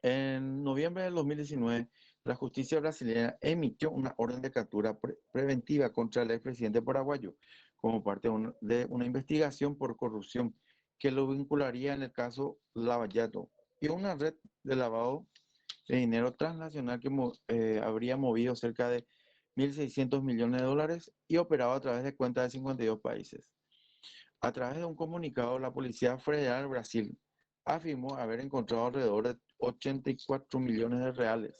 En noviembre del 2019, la justicia brasileña emitió una orden de captura preventiva contra el expresidente paraguayo como parte de una investigación por corrupción que lo vincularía en el caso Lavallato y una red de lavado de dinero transnacional que habría movido cerca de 1.600 millones de dólares y operado a través de cuentas de 52 países. A través de un comunicado, la Policía Federal de Brasil afirmó haber encontrado alrededor de 84 millones de reales,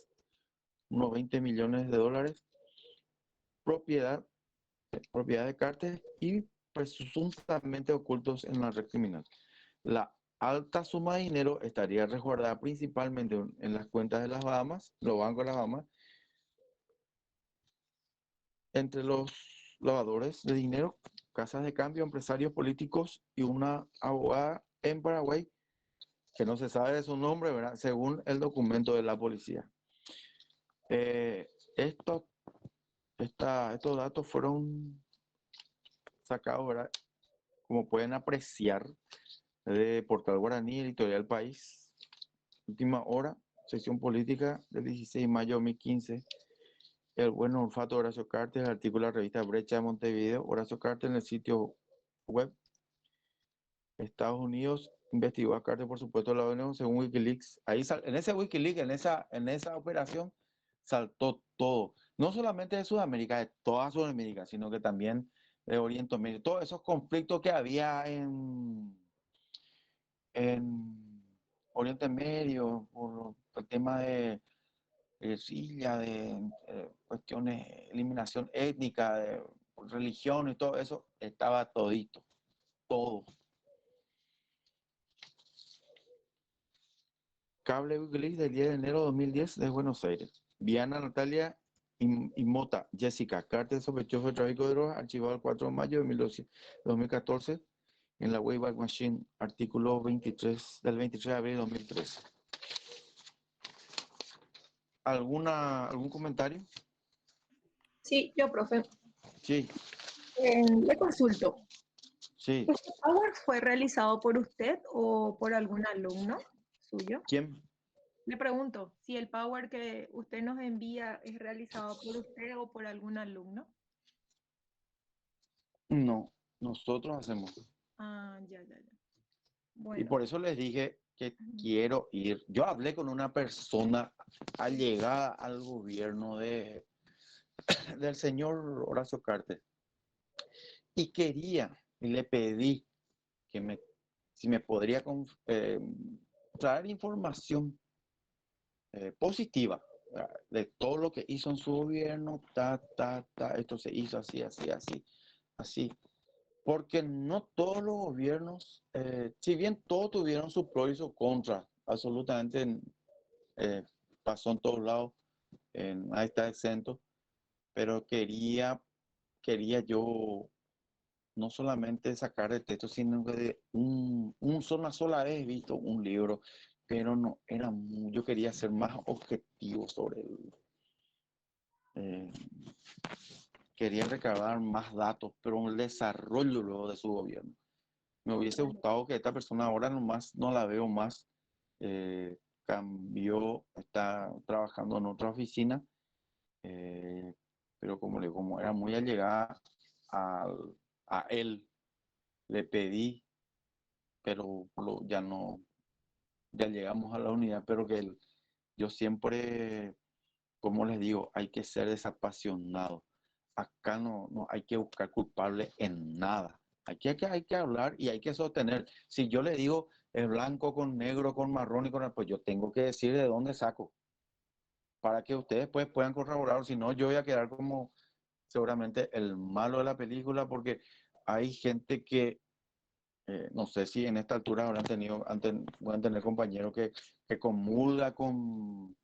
unos 20 millones de dólares, propiedad de cárteles y presuntamente ocultos en la red criminal. La alta suma de dinero estaría resguardada principalmente en las cuentas de las Bahamas, los bancos de las Bahamas, entre los lavadores de dinero, casas de cambio, empresarios políticos y una abogada en Paraguay que no se sabe de su nombre, ¿verdad? Según el documento de la policía. Estos datos fueron sacados, ¿verdad? Como pueden apreciar, de Portal Guaraní, Editorial País, Última Hora, sección política del 16 de mayo de 2015. El buen olfato de Horacio Cartes, el artículo de la revista Brecha de Montevideo. Horacio Cartes en el sitio web. Estados Unidos investigó a Cartes por supuesto la ONU, según Wikileaks. Ahí en ese Wikileaks, en esa operación, saltó todo. No solamente de Sudamérica, de toda Sudamérica, sino que también de Oriente Medio. Todos esos conflictos que había en Oriente Medio, por el tema de guerrilla, de cuestiones, eliminación étnica, de religión y todo eso, estaba todito, todo. Cable Wikileaks del 10 de enero de 2010 de Buenos Aires. Viana Natalia y Mota Jessica, cártel sospechoso de tráfico de drogas, archivado el 4 de mayo de 2014 en la Wayback Machine, artículo 23 del 23 de abril de 2013. ¿Algún comentario? Sí, yo, profe. Sí, Le consulto. sí. ¿Este Power fue realizado por usted o por algún alumno suyo? ¿Quién? Le pregunto si el Power que usted nos envía es realizado por usted o por algún alumno. No, nosotros hacemos. Ah, ya. Y Bueno. por eso les dije que quiero ir. Yo hablé con una persona allegada al gobierno del señor Horacio Cartes y le pedí si me podría traer información positiva, ¿verdad?, de todo lo que hizo en su gobierno, esto se hizo así. Porque no todos los gobiernos, si bien todos tuvieron su pro y su contra, absolutamente pasó en todos lados, ahí está exento, pero quería yo no solamente sacar de texto, sino que de una sola vez he visto un libro, pero no era yo quería ser más objetivo sobre él. Quería recabar más datos, pero el desarrollo luego de su gobierno. Me hubiese gustado que esta persona ahora nomás no la veo más, cambió, está trabajando en otra oficina, pero como era muy allegada a él, le pedí, pero ya no, ya llegamos a la unidad, pero que yo siempre, como les digo, hay que ser desapasionado. Acá no hay que buscar culpable en nada. Hay que hablar y hay que sostener. Si yo le digo es blanco con negro, con marrón y pues yo tengo que decir de dónde saco, para que ustedes pues puedan corroborar. Si no, yo voy a quedar como seguramente el malo de la película, porque hay gente que no sé si en esta altura pueden tener compañeros que comulga con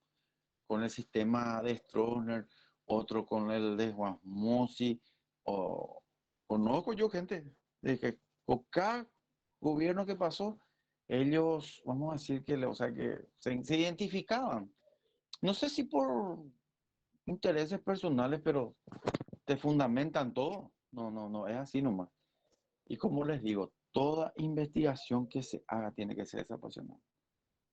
el sistema de Stroessner, otro con el de Juan Mossi, o conozco yo gente de que con cada gobierno que pasó, ellos, vamos a decir o sea, que se identificaban. No sé si por intereses personales, pero te fundamentan todo. No, es así nomás. Y como les digo, toda investigación que se haga tiene que ser desapasionada.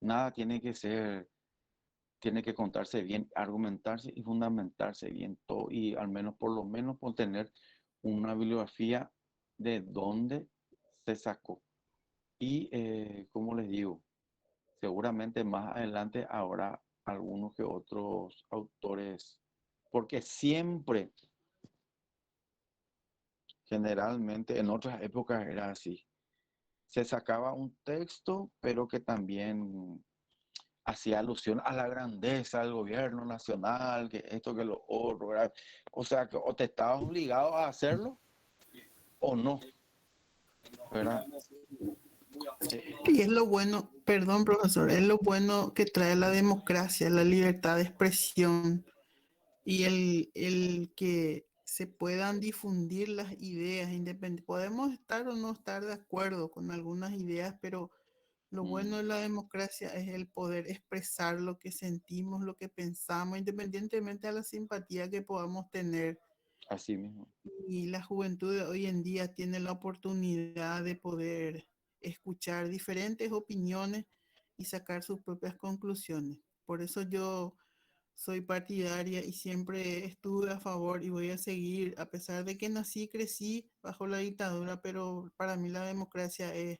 Nada tiene que contarse bien, argumentarse y fundamentarse bien todo, y al menos, por lo menos, por tener una bibliografía de dónde se sacó. Y, como les digo, seguramente más adelante habrá algunos que otros autores, porque siempre, generalmente en otras épocas era así. Se sacaba un texto, pero que también hacía alusión a la grandeza del gobierno nacional, que esto, que lo otro, ¿verdad? O sea, que o te estabas obligado a hacerlo o no, ¿verdad? Y es lo bueno, perdón, profesor, es lo bueno que trae la democracia, la libertad de expresión y el que se puedan difundir las ideas independientes. Podemos estar o no estar de acuerdo con algunas ideas, pero lo bueno de la democracia es el poder expresar lo que sentimos, lo que pensamos, independientemente de la simpatía que podamos tener. Así mismo. Y la juventud de hoy en día tiene la oportunidad de poder escuchar diferentes opiniones y sacar sus propias conclusiones. Por eso yo soy partidaria y siempre estuve a favor y voy a seguir, a pesar de que nací y crecí bajo la dictadura, pero para mí la democracia es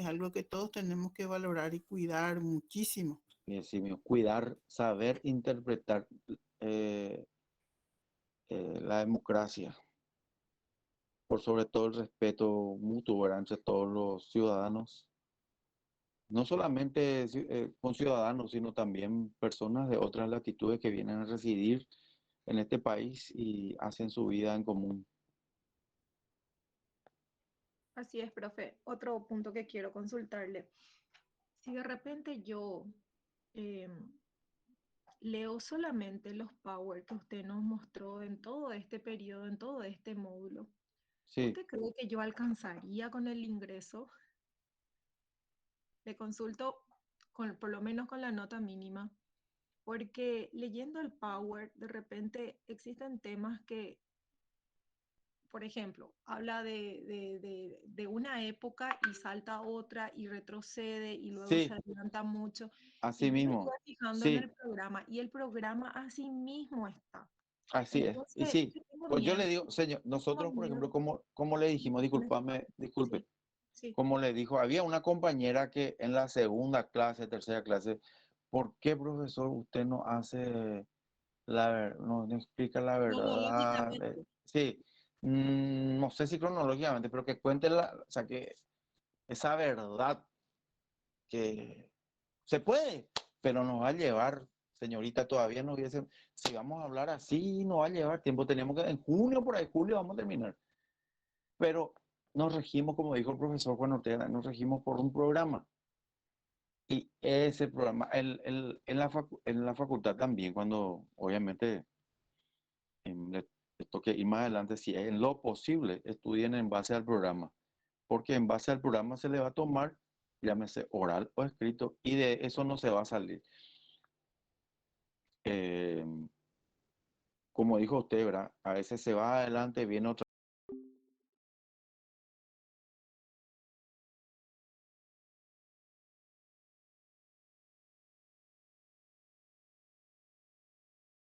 algo que todos tenemos que valorar y cuidar muchísimo. Y así mismo, cuidar, saber interpretar eh, la democracia, por sobre todo el respeto mutuo, ¿verdad?, entre todos los ciudadanos, no solamente con ciudadanos, sino también personas de otras latitudes que vienen a residir en este país y hacen su vida en común. Así es, profe. Otro punto que quiero consultarle. Si de repente yo leo solamente los power que usted nos mostró en todo este periodo, en todo este módulo, Sí, ¿usted cree que yo alcanzaría con el ingreso? Le consulto por lo menos con la nota mínima, porque leyendo el power, de repente existen temas que, por ejemplo, habla de una época y salta a otra y retrocede y luego se sí, adelanta mucho. así Y yo me estuve mismo, fijando en sí, el programa y el programa así mismo está. así es. Y Entonces, sí, yo tengo pues yo miedo, le digo, señor, tengo nosotros, por ejemplo, miedo. como le dijimos, discúlpame, disculpe, Sí, sí. como le dijo, había una compañera que en la segunda clase, tercera clase, ¿por qué, profesor, usted no hace no explica la verdad? Cronológicamente. Sí, no sé si cronológicamente, pero que cuente o sea, que esa verdad que se puede, pero nos va a llevar, señorita, todavía no hubiese, si vamos a hablar así, nos va a llevar tiempo, tenemos que, en junio, por ahí, julio, vamos a terminar. Pero nos regimos, como dijo el profesor Juan Ortega, nos regimos por un programa. Y ese programa, en la facultad también, cuando obviamente les toque ir más adelante, si en lo posible estudien en base al programa, porque en base al programa se le va a tomar, llámese oral o escrito, y de eso no se va a salir. Como dijo usted, ¿verdad? A veces se va adelante, viene otra